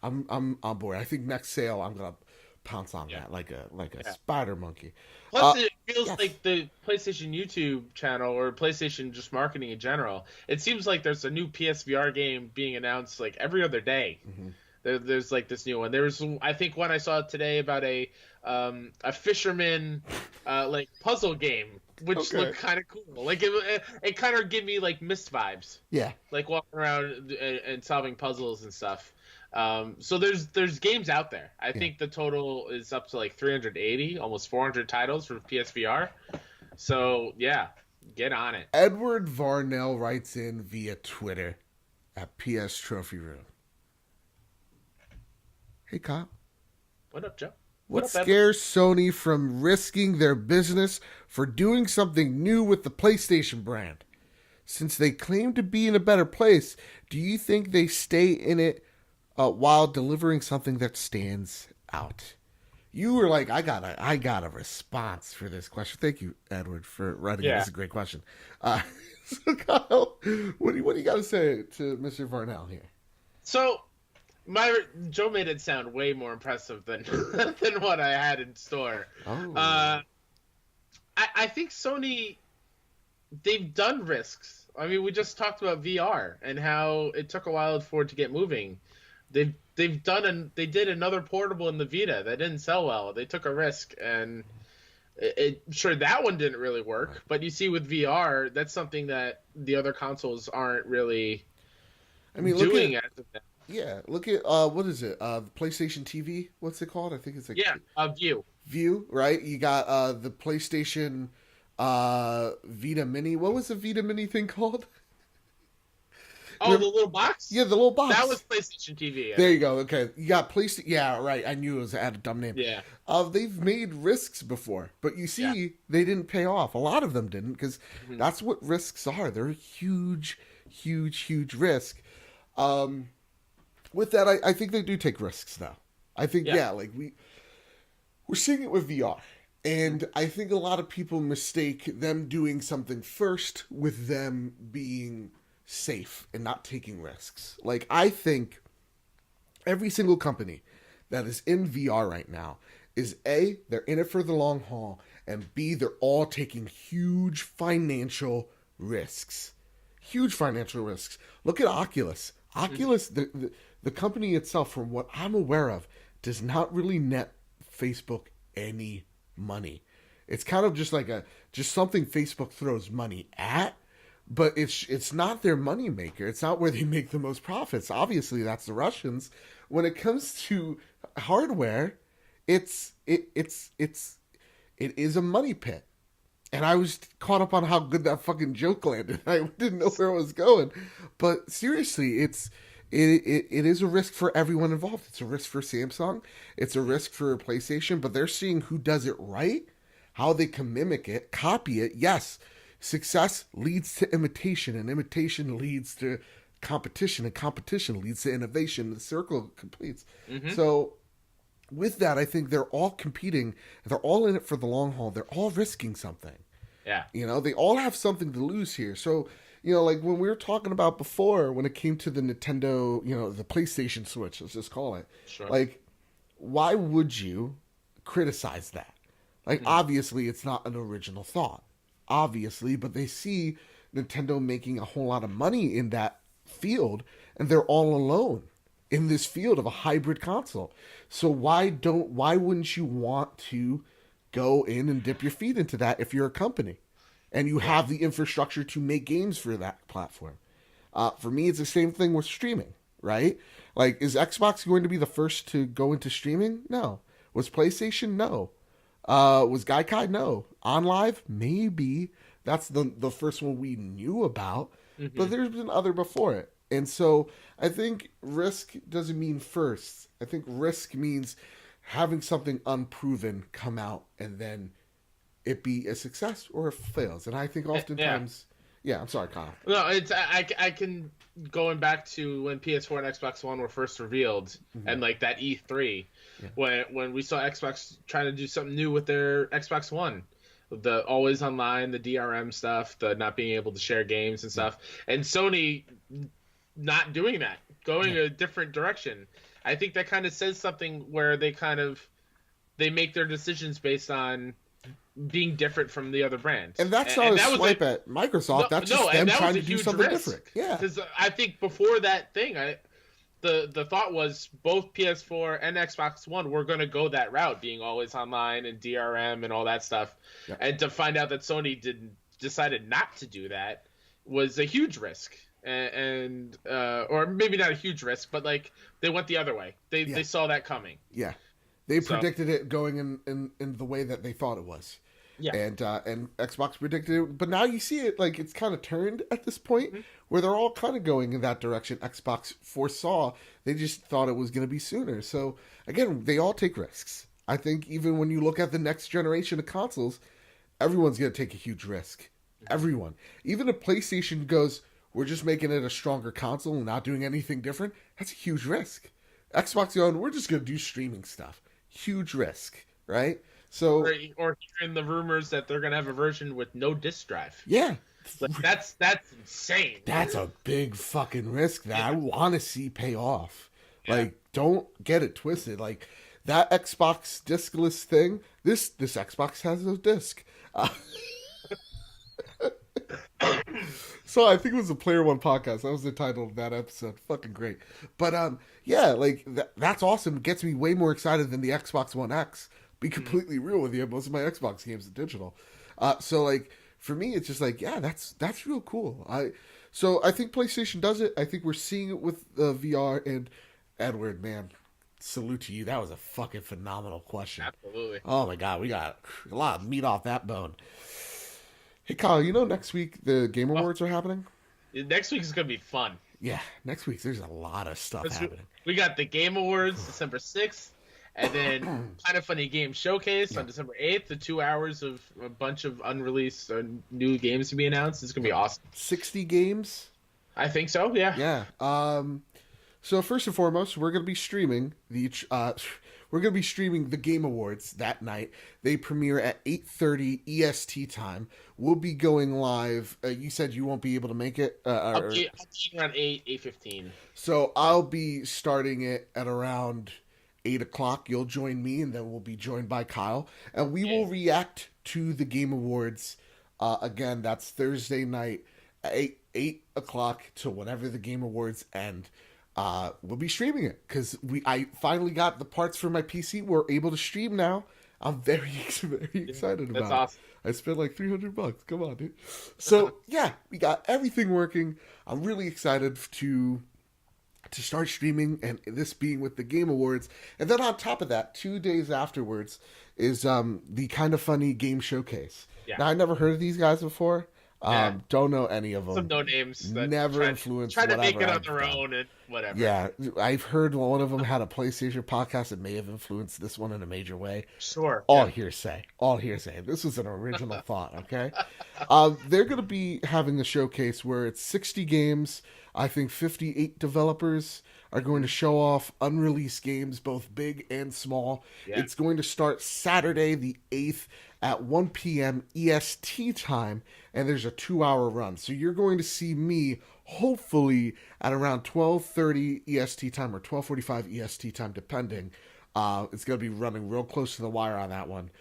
I'm on board. I think next sale I'm gonna pounce on that like a spider monkey. Plus, it feels like the PlayStation YouTube channel or PlayStation just marketing in general. It seems like there's a new PSVR game being announced like every other day. There's like this new one. There's, I think, one I saw today about a fisherman like puzzle game, which looked kind of cool. Like it kind of gave me like Myst vibes. Yeah, like walking around and solving puzzles and stuff. So there's games out there. I think the total is up to like 380, almost 400 titles for PSVR. So yeah, Get on it. Edward Varnell writes in via Twitter at PS Trophy Room. Hey, Kyle. What up, Joe? What up, scares Sony from risking their business for doing something new with the PlayStation brand? Since they claim to be in a better place, do you think they stay in it while delivering something that stands out? You were like, I got a response for this question. Thank you, Edward, for writing it. This is a great question. So, Kyle, what do you got to say to Mr. Varnell here? So, Joe made it sound way more impressive than than what I had in store. Oh. I think Sony, they've done risks. I mean, we just talked about VR and how it took a while for it to get moving. They did another portable in the Vita that didn't sell well. They took a risk, and sure, that one didn't really work. But you see, with VR, that's something that the other consoles aren't really doing as of now. Yeah, look at what is it? PlayStation TV. What's it called? I think it's like View. View, right? You got the PlayStation Vita Mini. What was the Vita Mini thing called? Oh, the little box? Yeah, the little box. That was PlayStation TV. There you go. Okay, you got PlayStation. Yeah, right. I knew it had a dumb name. Yeah. They've made risks before, but you see, they didn't pay off. A lot of them didn't, because that's what risks are. They're a huge, huge, huge risk. With that, I think they do take risks now. I think like we're seeing it with VR, and I think a lot of people mistake them doing something first with them being safe and not taking risks. Like, I think every single company that is in VR right now is A, they're in it for the long haul, and B, they're all taking huge financial risks. Huge financial risks. Look at Oculus. Oculus, the company itself, from what I'm aware of, does not really net Facebook any money. It's kind of just like just something Facebook throws money at, but it's not their money maker. It's not where they make the most profits. Obviously, that's the Russians. When it comes to hardware, it is a money pit. And I was caught up on how good that fucking joke landed. I didn't know where it was going. But seriously, it is a risk for everyone involved. It's a risk for Samsung. It's a risk for PlayStation. But they're seeing who does it right, how they can mimic it, copy it. Yes, success leads to imitation, and imitation leads to competition, and competition leads to innovation. The circle completes. So with that, I think they're all competing. They're all in it for the long haul. They're all risking something. Yeah. They all have something to lose here. So, like when we were talking about before, when it came to the Nintendo, the PlayStation Switch, let's just call it. Sure. Like, why would you criticize that? Like, obviously, it's not an original thought. Obviously, but they see Nintendo making a whole lot of money in that field, and they're all alone in this field of a hybrid console. So why wouldn't you want to go in and dip your feet into that if you're a company and you have the infrastructure to make games for that platform? For me, it's the same thing with streaming, right? Like, is Xbox going to be the first to go into streaming? No. Was PlayStation? No. Was Gaikai? No. OnLive? Maybe. That's the first one we knew about, but there's been other before it. And so I think risk doesn't mean first. I think risk means having something unproven come out and then it be a success or it fails. And I think oftentimes, I'm sorry, Kyle. No, I can, going back to when PS4 and Xbox One were first revealed, and like that E3, when we saw Xbox trying to do something new with their Xbox One. The always online, the DRM stuff, the not being able to share games and stuff, and Sony not doing that, going a different direction. I think that kind of says something where they make their decisions based on being different from the other brands. And that's not a swipe at Microsoft. That's just them trying to do something different. Yeah. Because I think before that thing, the thought was both PS4 and Xbox One were going to go that route, being always online and DRM and all that stuff. Yeah. And to find out that Sony decided not to do that was a huge risk. And or maybe not a huge risk, but like they went the other way. They saw that coming. Yeah. They predicted it going in the way that they thought it was. Yeah. And Xbox predicted it, but now you see it like it's kind of turned at this point where they're all kind of going in that direction. Xbox foresaw, they just thought it was going to be sooner. So again, they all take risks. I think even when you look at the next generation of consoles, everyone's going to take a huge risk. Everyone, even if PlayStation goes, we're just making it a stronger console and not doing anything different, that's a huge risk. Xbox going, we're just going to do streaming stuff. Huge risk, right? So, or hearing the rumors that they're gonna have a version with no disc drive. Yeah, like, that's insane. That's a big fucking risk that I want to see pay off. Yeah. Like, don't get it twisted. Like that Xbox discless thing. This Xbox has no disc. So I think it was a Player One podcast. That was the title of that episode. Fucking great. But yeah, like that's awesome. It gets me way more excited than the Xbox One X. Be completely real with you. Most of my Xbox games are digital. So like for me, it's just like, yeah, that's real cool. So I think PlayStation does it. I think we're seeing it with VR. And Edward, man, salute to you. That was a fucking phenomenal question. Absolutely. Oh my God, we got a lot of meat off that bone. Hey Kyle, you know next week the Game Awards are happening? Next week is going to be fun. Yeah, next week there's a lot of stuff happening. We got the Game Awards December 6th, and then Kind of Funny Game Showcase on December 8th, the 2 hours of a bunch of unreleased new games to be announced. It's going to be awesome. 60 games? I think so, yeah. Yeah. So first and foremost, we're going to be streaming the Game Awards that night. They premiere at 8:30 EST time. We'll be going live. You said you won't be able to make it? I'll be around 8:15. So I'll be starting it at around 8 o'clock. You'll join me, and then we'll be joined by Kyle. And we will react to the Game Awards. Again, that's Thursday night at 8 o'clock to whenever the Game Awards end. We'll be streaming it because I finally got the parts for my PC. We're able to stream now. I'm very excited about That's awesome. it. I spent like $300. Come on, dude. So yeah, we got everything working. I'm really excited to start streaming, and this being with the Game Awards. And then on top of that, 2 days afterwards is the Kind of Funny Game Showcase. Yeah. Now I never heard of these guys before. Don't know any of them. Some no names that never influenced. Try to make it on their own and whatever. Yeah, I've heard one of them had a PlayStation podcast that may have influenced this one in a major way. Sure. All hearsay. This was an original thought. Okay. They're going to be having a showcase where it's 60 games. I think 58 developers are going to show off unreleased games, both big and small. Yeah. It's going to start Saturday the 8th at 1 p.m. EST time, and there's a 2-hour run. So you're going to see me, hopefully, at around 12:30 EST time or 12:45 EST time, depending. It's going to be running real close to the wire on that one.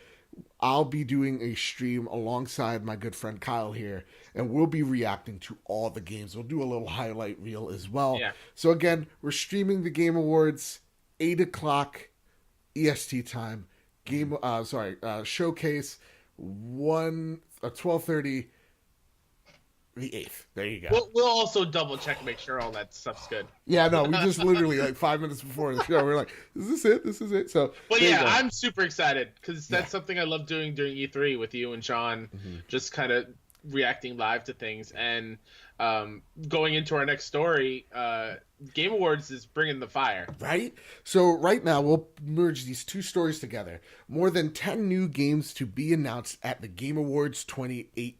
I'll be doing a stream alongside my good friend Kyle here, and we'll be reacting to all the games. We'll do a little highlight reel as well. Yeah. So again, we're streaming the Game Awards, 8 o'clock EST time. Showcase 12:30 the 8th. There you go. We'll also double check and make sure all that stuff's good. Yeah, no, we just literally like 5 minutes before the show, we're like, is this it? This is it. So, but yeah, I'm super excited because that's something I love doing during E3 with you and Sean, just kind of reacting live to things. And going into our next story, Game Awards is bringing the fire. Right? So right now, we'll merge these two stories together. More than 10 new games to be announced at the Game Awards 2018.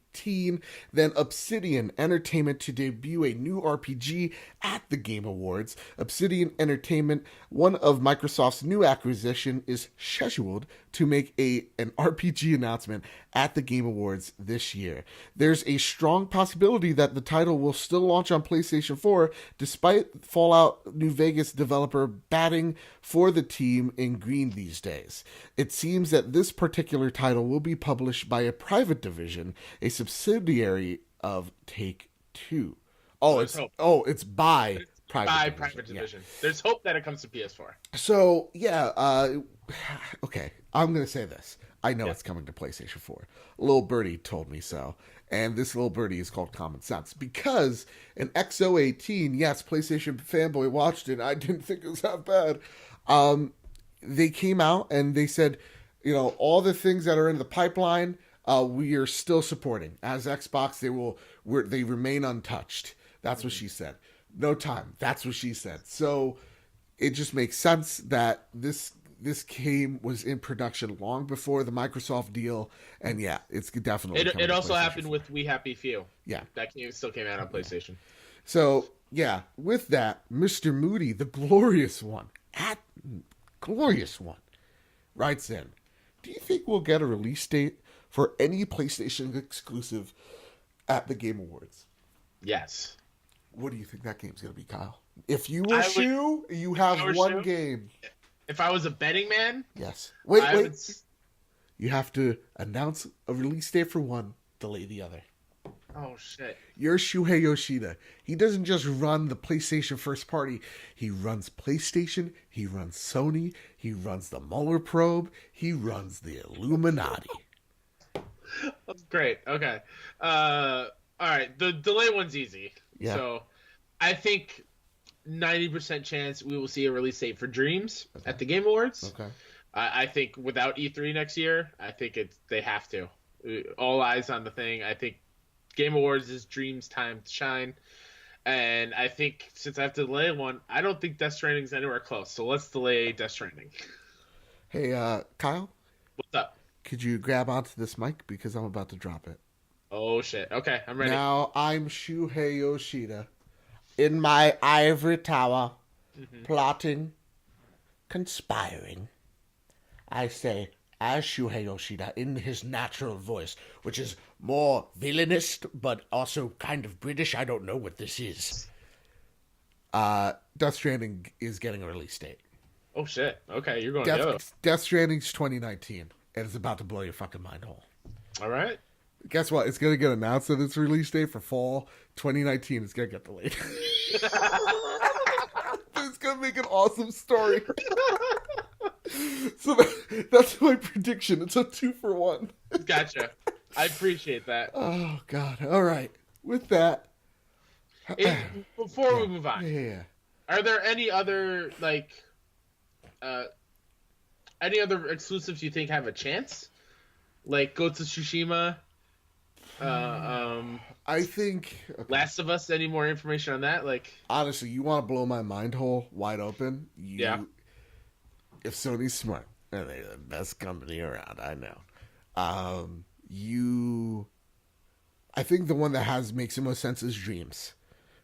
Then Obsidian Entertainment to debut a new RPG at the Game Awards. Obsidian Entertainment, one of Microsoft's new acquisition, is scheduled to make an RPG announcement at the Game Awards this year. There's a strong possibility that the title will still launch on PlayStation 4, despite Fallout New Vegas developer batting for the team in green these days. It seems that this particular title will be published by a private division, a subsidiary of Take-Two. It's by private division. Yeah. There's hope that it comes to PS4. So, okay, I'm going to say this. I know it's coming to PlayStation 4. Little Birdie told me so. And this little birdie is called Common Sense. Because in XO18, yes, PlayStation Fanboy watched it. I didn't think it was that bad. They came out and they said, all the things that are in the pipeline, We are still supporting. As Xbox, they remain untouched. That's what she said. No time. That's what she said. So it just makes sense that this game was in production long before the Microsoft deal, and yeah, it's definitely. It also happened with We Happy Few. Yeah, that game still came out on PlayStation. So yeah, with that, Mr. Moody, the glorious one, writes in. Do you think we'll get a release date for any PlayStation exclusive at the Game Awards? Yes. What do you think that game's gonna be, Kyle? If you were Shu, you have one game. If I was a betting man, yes. Wait. You have to announce a release date for one, delay the other. Oh shit! You're Shuhei Yoshida. He doesn't just run the PlayStation first party. He runs PlayStation. He runs Sony. He runs the Mueller probe. He runs the Illuminati. That's great. Okay. All right. The delay one's easy. Yeah. So, I think 90% chance we will see a release date for Dreams at the Game Awards. Okay. I think without E3 next year, I think they have to. All eyes on the thing. I think Game Awards is Dreams' time to shine. And I think since I have to delay one, I don't think Death Stranding's anywhere close. So let's delay Death Stranding. Hey, Kyle? What's up? Could you grab onto this mic? Because I'm about to drop it. Oh, shit. Okay, I'm ready. Now, I'm Shuhei Yoshida in my ivory tower, plotting, conspiring. I say, as Shuhei Yoshida, in his natural voice, which is more villainous, but also kind of British. I don't know what this is. Death Stranding is getting a release date. Oh, shit. Okay, you're going Death Stranding's 2019, and it's about to blow your fucking mind hole. All right. Guess what? It's going to get announced that its release date for fall 2019. It's going to get delayed. It's going to make an awesome story. So that's my prediction. It's a 2-for-1. Gotcha. I appreciate that. Oh, God. All right. With that. Before we move on. Yeah. Are there any other, any other exclusives you think have a chance? Like Ghost of Tsushima? I think... Okay. Last of Us, any more information on that? Honestly, you want to blow my mind hole wide open? Yeah. If Sony's smart, and they're the best company around, I know. I think the one that makes the most sense is Dreams,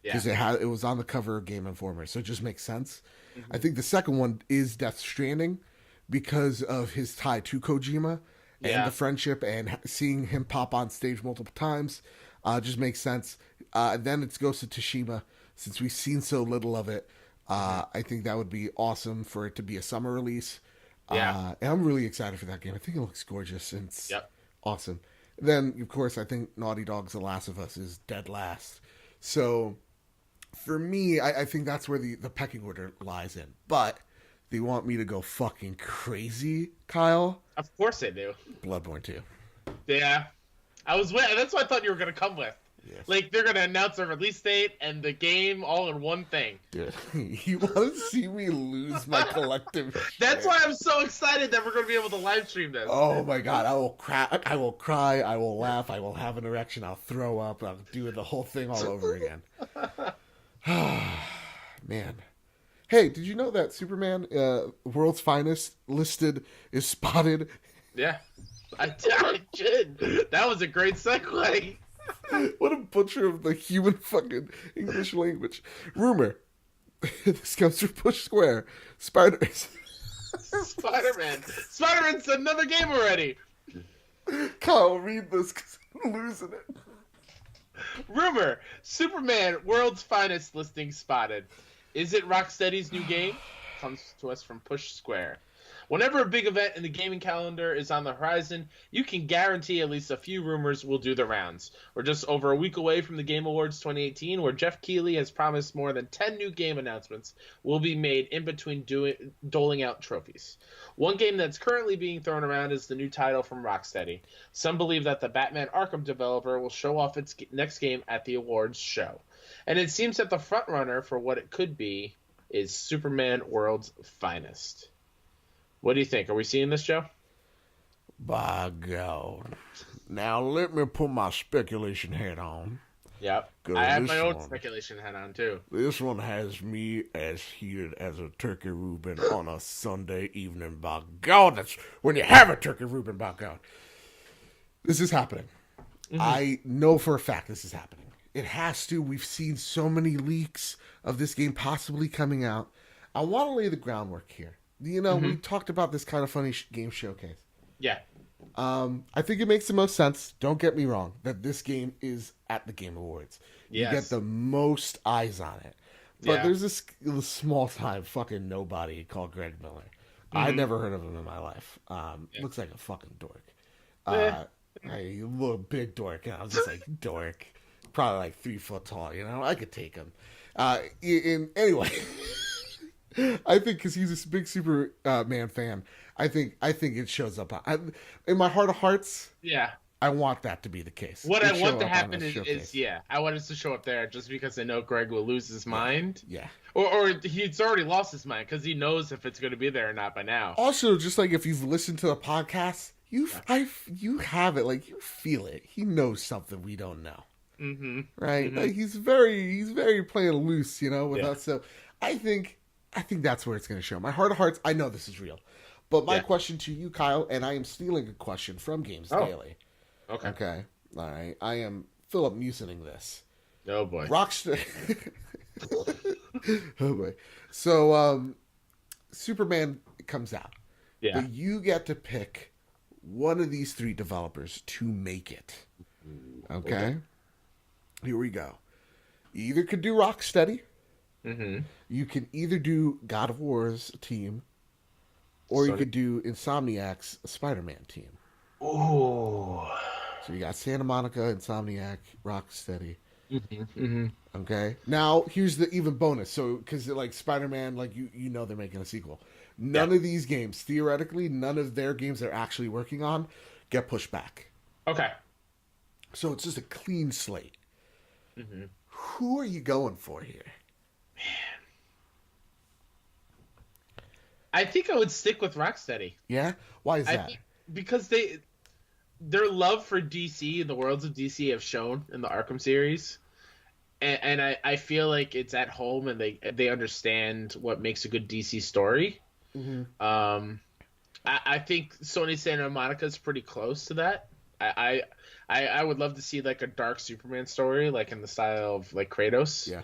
because it was on the cover of Game Informer, so it just makes sense. Mm-hmm. I think the second one is Death Stranding, because of his tie to Kojima and the friendship, and seeing him pop on stage multiple times, just makes sense. Then it's Ghost of Tsushima, since we've seen so little of it. I think that would be awesome for it to be a summer release. And I'm really excited for that game. I think it looks gorgeous and it's awesome. Then, of course, I think Naughty Dog's The Last of Us is dead last. So, for me, I think that's where the pecking order lies in. But, they want me to go fucking crazy, Kyle? Of course they do. Bloodborne 2. Yeah. That's what I thought you were going to come with. Yes. They're going to announce a release date and the game all in one thing. Dude, you want to see me lose my collective That's why I'm so excited that we're going to be able to live stream this. Oh my god, I will cry, I will laugh, I will have an erection, I'll throw up, I'll do the whole thing all over again. Man. Hey, did you know that Superman, World's Finest listed is spotted? Yeah, I did. That was a great segue. What a butcher of the human fucking English language. Rumor. This comes from Push Square. Spider-Man. Spider-Man's another game already. Kyle, read this because I'm losing it. Rumor. Superman, World's Finest listing spotted. Is it Rocksteady's new game? Comes to us from Push Square. Whenever a big event in the gaming calendar is on the horizon, you can guarantee at least a few rumors will do the rounds. We're just over a week away from the Game Awards 2018, where Jeff Keighley has promised more than 10 new game announcements will be made in between doling out trophies. One game that's currently being thrown around is the new title from Rocksteady. Some believe that the Batman Arkham developer will show off its next game at the awards show. And it seems that the frontrunner for what it could be is Superman World's Finest. What do you think? Are we seeing this, Joe? By God. Now let me put my speculation hat on. Yep. I have my own speculation hat on too. This one has me as heated as a turkey Reuben on a Sunday evening. By God, that's when you have a turkey Reuben. By God, this is happening. Mm-hmm. I know for a fact this is happening. It has to. We've seen so many leaks of this game possibly coming out. I want to lay the groundwork here. You know, we talked about this kind of funny game showcase. Yeah. I think it makes the most sense. Don't get me wrong, that this game is at the Game Awards. Yes. You get the most eyes on it. But there's this small time fucking nobody called Greg Miller. I never heard of him in my life. Looks like a fucking dork. A little big dork. And I was just like, dork. Probably like 3 foot tall, you know? I could take him. Anyway, I think because he's a big Superman fan, I think it shows up. In my heart of hearts, I want that to be the case. What I want to happen is I want us to show up there just because I know Greg will lose his mind. Yeah. Or he's already lost his mind because he knows if it's going to be there or not by now. Also, just like if you've listened to the podcast, you have it, like you feel it. He knows something we don't know. Mm-hmm. Right? Mm-hmm. Like he's very playing loose, you know, with us. So I think that's where it's going to show. My heart of hearts, I know this is real. But my question to you, Kyle, and I am stealing a question from Games Daily. Okay. All right. I am Philip Musening this. Oh, boy. Rocksteady. Oh, boy. So, Superman comes out. Yeah. But you get to pick one of these 3 developers to make it. Okay? Here we go. You either could do Rocksteady. Mm-hmm. You can either do God of War's team, or you could do Insomniac's Spider-Man team. Oh. So you got Santa Monica, Insomniac, Rocksteady. Okay. Now here's the even bonus. So because like Spider-Man, like you know they're making a sequel. None of these games, theoretically, none of their games they're actually working on get pushed back. Okay. So it's just a clean slate. Who are you going for here? Man. I think I would stick with Rocksteady. Yeah? Why is that? Because their love for DC and the worlds of DC have shown in the Arkham series. And I feel like it's at home and they understand what makes a good DC story. I think Sony Santa Monica is pretty close to that. I would love to see like a dark Superman story, like in the style of like Kratos. Yeah.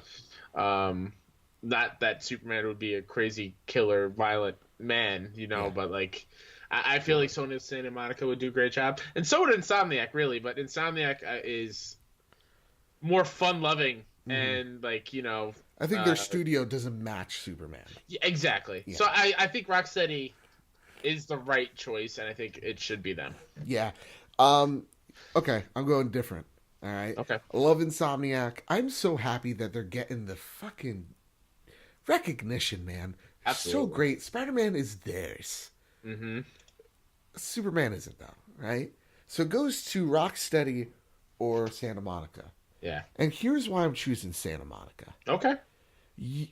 Not that Superman would be a crazy killer, violent man, you know, but like I feel like Sony Santa Monica would do a great job, and so would Insomniac, really. But Insomniac is more fun-loving and like, you know. I think their studio doesn't match Superman. Yeah, exactly. Yeah. So I think Rocksteady is the right choice, and I think it should be them. Yeah. Okay, I'm going different. All right. Okay. I love Insomniac. I'm so happy that they're getting the fucking recognition, man. Absolutely. So great. Spider-Man is theirs. Superman isn't, though, right? So it goes to Rocksteady or Santa Monica. Yeah. And here's why I'm choosing Santa Monica. Okay.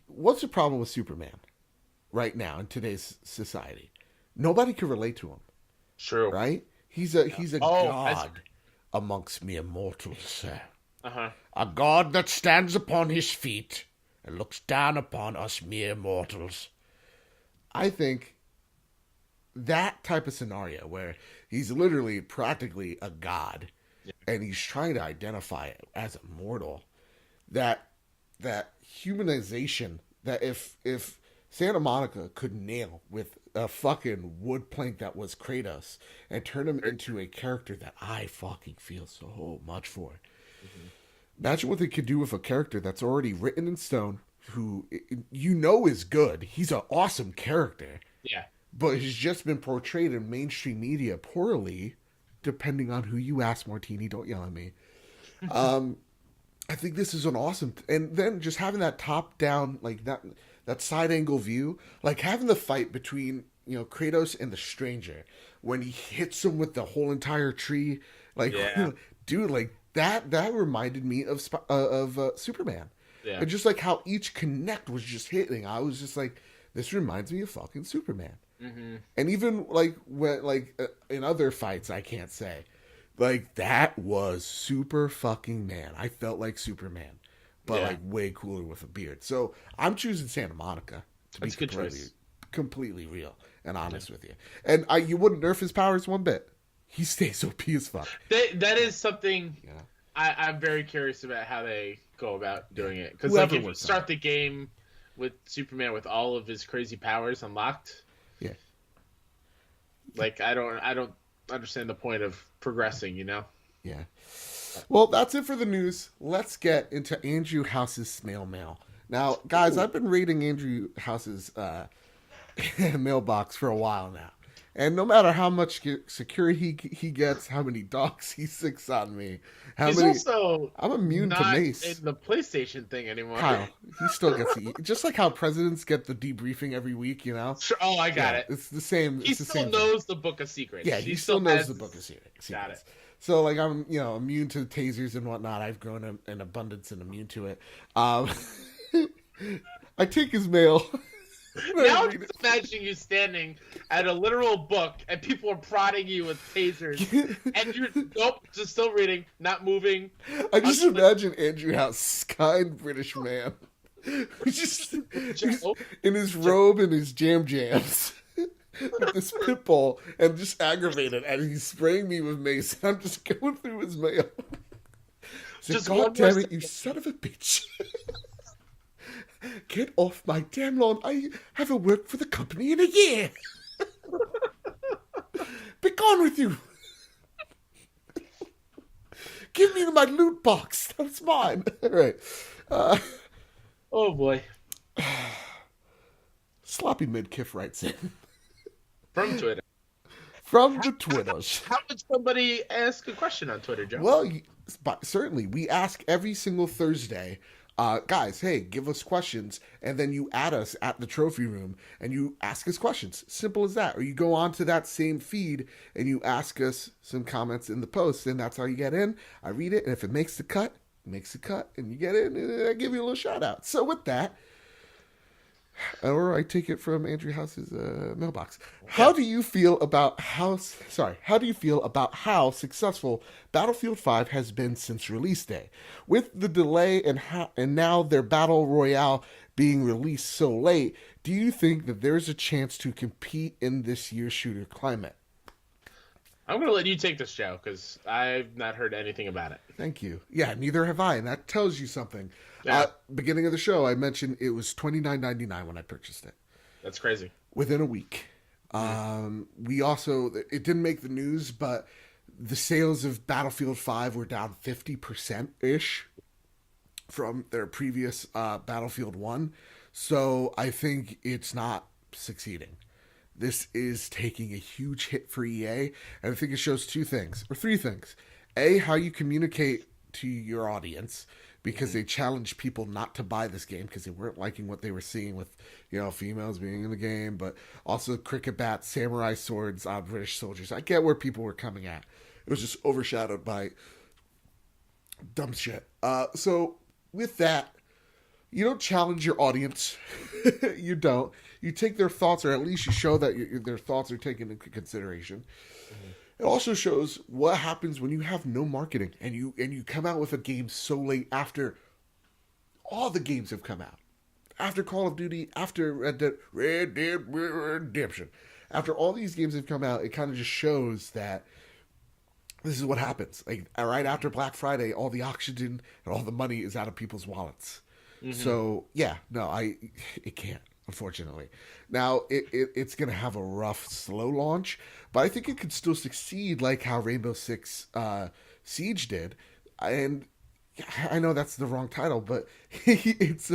What's the problem with Superman right now in today's society? Nobody can relate to him. True. Right? He's a god amongst mere mortals, sir. A god that stands upon his feet and looks down upon us mere mortals. I think that type of scenario where he's literally practically a god and he's trying to identify as a mortal, that humanization, that if Santa Monica could nail with a fucking wood plank that was Kratos and turn him into a character that I fucking feel so much for. Imagine what they could do with a character that's already written in stone, who you know is good. He's an awesome character. Yeah. But has just been portrayed in mainstream media poorly, depending on who you ask. Martini, don't yell at me. I think this is an awesome... And then just having that top-down, like that side-angle view, like having the fight between, you know, Kratos and the Stranger, when he hits him with the whole entire tree, like, dude, like, that reminded me of Superman. Yeah. And just like how each connect was just hitting, I was just like, this reminds me of fucking Superman. And even like when in other fights, I can't say, Like, that was super fucking man. I felt like Superman, but like way cooler with a beard. So I'm choosing Santa Monica to be completely real and honest with you. And you wouldn't nerf his powers one bit. He stays OP as fuck. That is something I'm very curious about how they go about doing it. Because like if you start the game with Superman with all of his crazy powers unlocked, like I don't understand the point of progressing, you know? Yeah. Well, that's it for the news. Let's get into Andrew House's Snail Mail. Now, guys, I've been rating Andrew House's mailbox for a while now. And no matter how much security he gets, how many dogs he sicks on me, I'm immune to Mace. In the PlayStation thing anymore. Kyle, he still gets to eat. Just like how presidents get the debriefing every week, you know? Sure. Oh, I got it. It's the same. He still knows the Book of Secrets. Yeah, he still knows the Book of Secrets. Got it. So, like, I'm, immune to tasers and whatnot. I've grown in abundance and immune to it. I take his mail. Now I'm just imagining you standing at a literal book and people are prodding you with tasers and you're just still reading, not moving. I just imagine Andrew House, kind British man, just in his robe and his jams with this pit bull and just aggravated, and he's spraying me with mace and I'm just going through his mail. Just God damn it, you son of a bitch. Get off my damn lawn. I haven't worked for the company in a year. Be gone with you. Give me my loot box. That's mine. All right. Oh, boy. Sloppy Midkiff writes in. From Twitter. From the Twitters. How did somebody ask a question on Twitter, Joe? Well, certainly. We ask every single Thursday. Guys, hey, give us questions, and then you add us at the trophy room, and you ask us questions. Simple as that. Or you go on to that same feed, and you ask us some comments in the post, and that's how you get in. I read it, and if it makes the cut, and you get in, and I give you a little shout-out. So with that, or I take it from Andrew House's mailbox. How do you feel about how successful Battlefield 5 has been since release day? With the delay and now their Battle Royale being released so late, do you think that there's a chance to compete in this year's shooter climate? I'm going to let you take this, Joe, because I've not heard anything about it. Thank you. Yeah, neither have I, and that tells you something. Yeah. Beginning of the show, I mentioned it was $29.99 when I purchased it. That's crazy. Within a week. We also, it didn't make the news, but the sales of Battlefield 5 were down 50%-ish from their previous Battlefield 1. So I think it's not succeeding. This is taking a huge hit for EA, and I think it shows three things. A, how you communicate to your audience, because they challenged people not to buy this game because they weren't liking what they were seeing with, females being in the game, but also cricket bats, samurai swords on British soldiers. I get where people were coming at. It was just overshadowed by dumb shit. So with that, you don't challenge your audience. You don't. You take their thoughts, or at least you show that their thoughts are taken into consideration. It also shows what happens when you have no marketing and you come out with a game so late after all the games have come out. After Call of Duty, after Red Dead Redemption. After all these games have come out, it kind of just shows that this is what happens. Like, right after Black Friday, all the oxygen and all the money is out of people's wallets. So, yeah, no, it can't. Unfortunately. Now, it's going to have a rough, slow launch, but I think it could still succeed like how Rainbow Six Siege did. And I know that's the wrong title, but it's,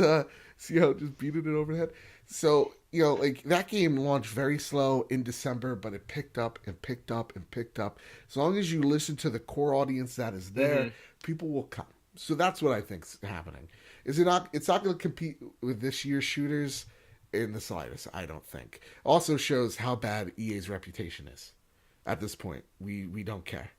see how just beating it over the head? So, like that game launched very slow in December, but it picked up and picked up and picked up. As long as you listen to the core audience that is there, people will come. So that's what I think's happening. It's not going to compete with this year's shooters in the slightest, I don't think. Also shows how bad EA's reputation is. At this point, we don't care.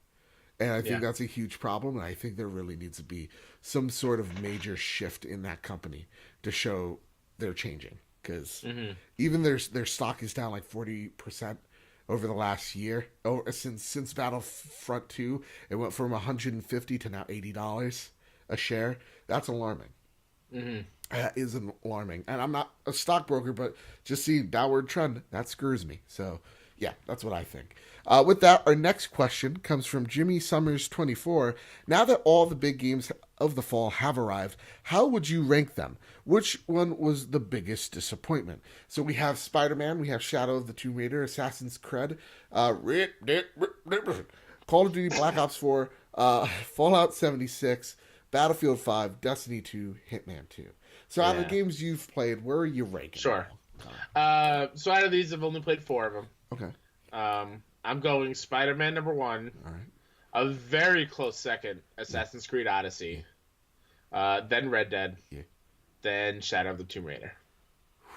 And I think that's a huge problem, and I think there really needs to be some sort of major shift in that company to show they're changing. Because even their stock is down like 40%, over the last year. Oh, since Battlefront 2, it went from $150 to now $80 a share. That's alarming. Mm-hmm. That is alarming. And I'm not a stockbroker, but just see downward trend, that screws me. So, yeah, that's what I think. With that, our next question comes from Jimmy Summers 24. Now that all the big games of the fall have arrived, how would you rank them? Which one was the biggest disappointment? So we have Spider-Man, we have Shadow of the Tomb Raider, Assassin's Creed, Call of Duty Black Ops 4, Fallout 76, Battlefield 5, Destiny 2, Hitman 2. So out of the games you've played, where are you ranking? Sure. So out of these, I've only played 4 of them. Okay. I'm going Spider-Man number 1. All right. A very close second, Assassin's Creed Odyssey. Then Red Dead. Yeah. Then Shadow of the Tomb Raider.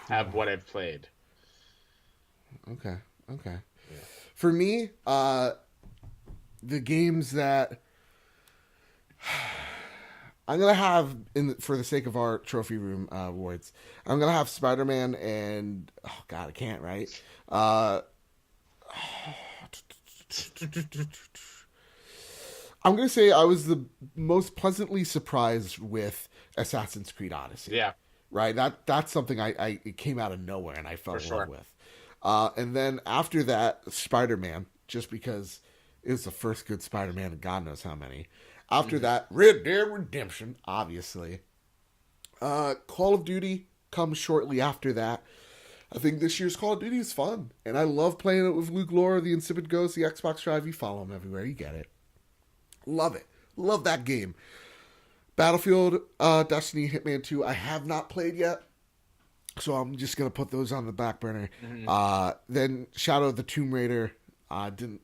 Have what I've played. Okay. Yeah. For me, the games that I'm gonna have for the sake of our trophy room awards, I'm gonna have Spider-Man and I can't, right? I'm gonna say I was the most pleasantly surprised with Assassin's Creed Odyssey. Yeah. Right. That's something it came out of nowhere and I fell in love with. And then after that, Spider-Man, just because it was the first good Spider-Man and God knows how many. After that, Red Dead Redemption, obviously. Call of Duty comes shortly after that. I think this year's Call of Duty is fun. And I love playing it with Luke Laura, the Insipid Ghost, the Xbox Drive. You follow him everywhere. You get it. Love it. Love that game. Battlefield, Destiny, Hitman 2, I have not played yet. So I'm just going to put those on the back burner. Mm-hmm. Then Shadow of the Tomb Raider wasn't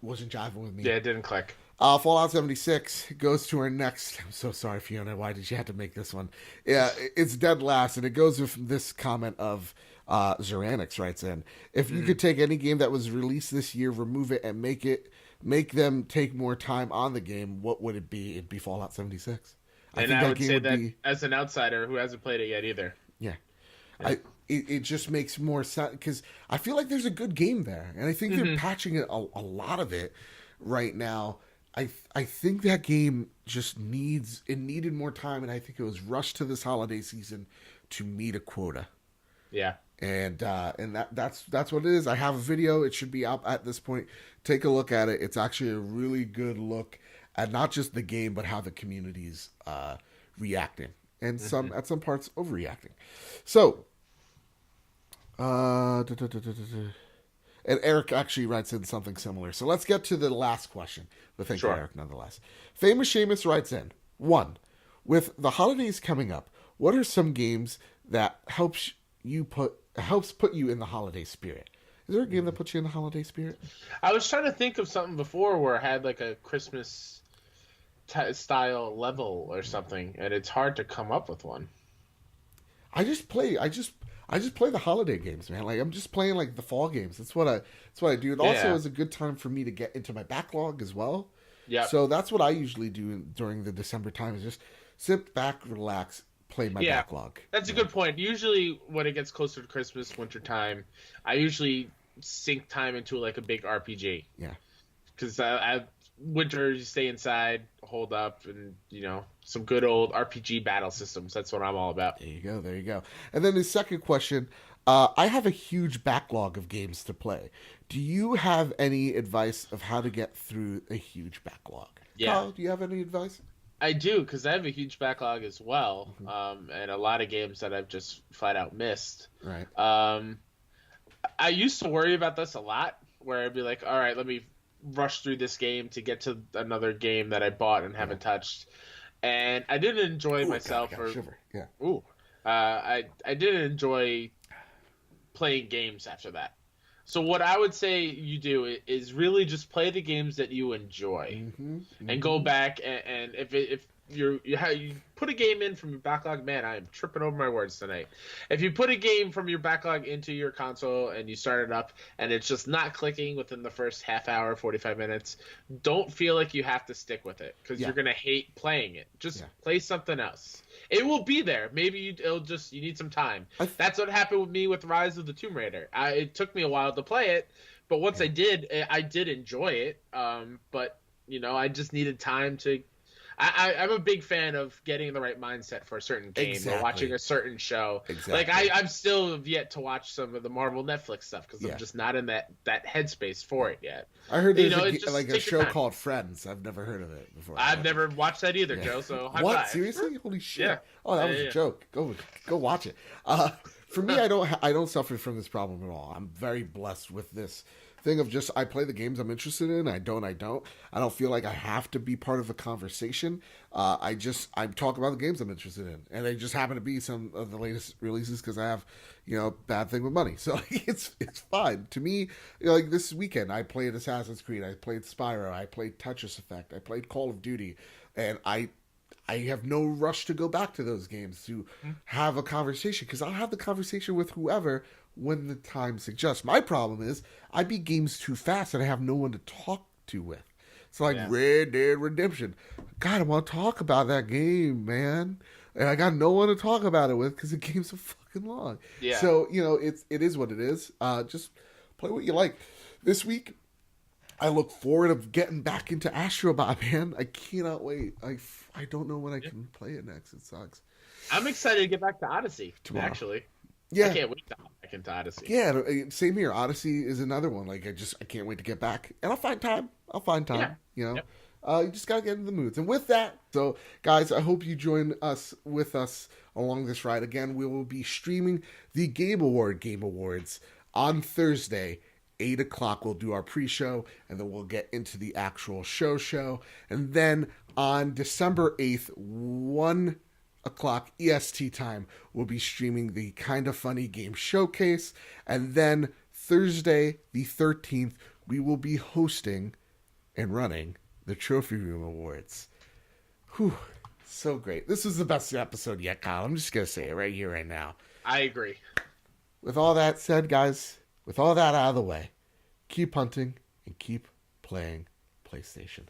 jiving with me. Yeah, it didn't click. Fallout 76 goes to our next. I'm so sorry, Fiona. Why did you have to make this one? Yeah, it's dead last, and it goes with this comment of Zeranix writes in. If you could take any game that was released this year, remove it, and make them take more time on the game, what would it be? It'd be Fallout 76. And I would say that as an outsider who hasn't played it yet either. Yeah. It just makes more sense because I feel like there's a good game there, and I think they're patching it a lot of it right now. I think that game just needed more time, and I think it was rushed to this holiday season to meet a quota. Yeah. And that's what it is. I have a video. It should be out at this point. Take a look at it. It's actually a really good look at not just the game, but how the community's reacting, and at some parts overreacting. So, and Eric actually writes in something similar. So let's get to the last question. But thank you, Eric, nonetheless. Famous Seamus writes in, 1, with the holidays coming up, what are some games that helps put you in the holiday spirit? Is there a game that puts you in the holiday spirit? I was trying to think of something before where I had like a Christmas style level or something, and it's hard to come up with one. I just play the holiday games, man. Like I'm just playing like the fall games. That's what I do. It also is a good time for me to get into my backlog as well. Yeah. So that's what I usually do during the December time is just sit back, relax, play my backlog. That's a good point. Usually when it gets closer to Christmas, winter time, I usually sink time into like a big RPG. Yeah. Because winter, you stay inside, hold up, and some good old RPG battle systems. That's what I'm all about. There you go. And then the second question, I have a huge backlog of games to play. Do you have any advice of how to get through a huge backlog? Yeah. Kyle, do you have any advice? I do, because I have a huge backlog as well, and a lot of games that I've just flat out missed. Right. I used to worry about this a lot, where I'd be like, all right, let me rush through this game to get to another game that I bought and haven't touched. And I didn't enjoy myself. Yeah. I didn't enjoy playing games after that. So what I would say you do is really just play the games that you enjoy, and go back and if you put a game in from your backlog. Man, I am tripping over my words tonight. If you put a game from your backlog into your console and you start it up and it's just not clicking within the first half hour, 45 minutes, don't feel like you have to stick with it because you're gonna hate playing it. Just play something else. It will be there. Maybe you need some time. That's what happened with me with Rise of the Tomb Raider. It took me a while to play it, but once I did enjoy it. But I just needed time to. I'm a big fan of getting the right mindset for a certain game or watching a certain show. Exactly. Like I'm still yet to watch some of the Marvel Netflix stuff because I'm just not in that headspace for it yet. I heard there's a show called Friends. I've never heard of it before. I've never watched that either, Joe. So high what? five. Seriously? Holy shit! Yeah. Oh, that was a joke. Go watch it. For me, I don't suffer from this problem at all. I'm very blessed with this thing of just I play the games I'm interested in. I don't feel like I have to be part of a conversation. I talk about the games I'm interested in, and they just happen to be some of the latest releases because I have bad thing with money, so it's fine to me. Like this weekend I played Assassin's Creed, I played Spyro, I played Tetris Effect, I played Call of Duty, and I have no rush to go back to those games to have a conversation because I'll have the conversation with whoever when the time suggests. My problem is I beat games too fast and I have no one to talk to with. So like Red Dead Redemption, God, I want to talk about that game, man, and I got no one to talk about it with because the game's so fucking long. Yeah. So it is what it is. Just play what you like. This week, I look forward to getting back into Astra, man. I cannot wait. I don't know when I can play it next. It sucks. I'm excited to get back to Odyssey tomorrow. Actually. Yeah. I can't wait to hop back into Odyssey. Yeah, same here. Odyssey is another one. Like I can't wait to get back. And I'll find time. Yeah. You just gotta get into the moods. And with that, so guys, I hope you join us along this ride. Again, we will be streaming the Game Awards on Thursday. 8 o'clock we'll do our pre-show, and then we'll get into the actual show. And then on December 8th, 1 o'clock EST time, we'll be streaming the Kinda Funny Game Showcase. And then Thursday, the 13th, we will be hosting and running the Trophy Room Awards. Whew, so great. This was the best episode yet, Kyle. I'm just going to say it right here, right now. I agree. With all that said, guys, with all that out of the way, keep hunting and keep playing PlayStation.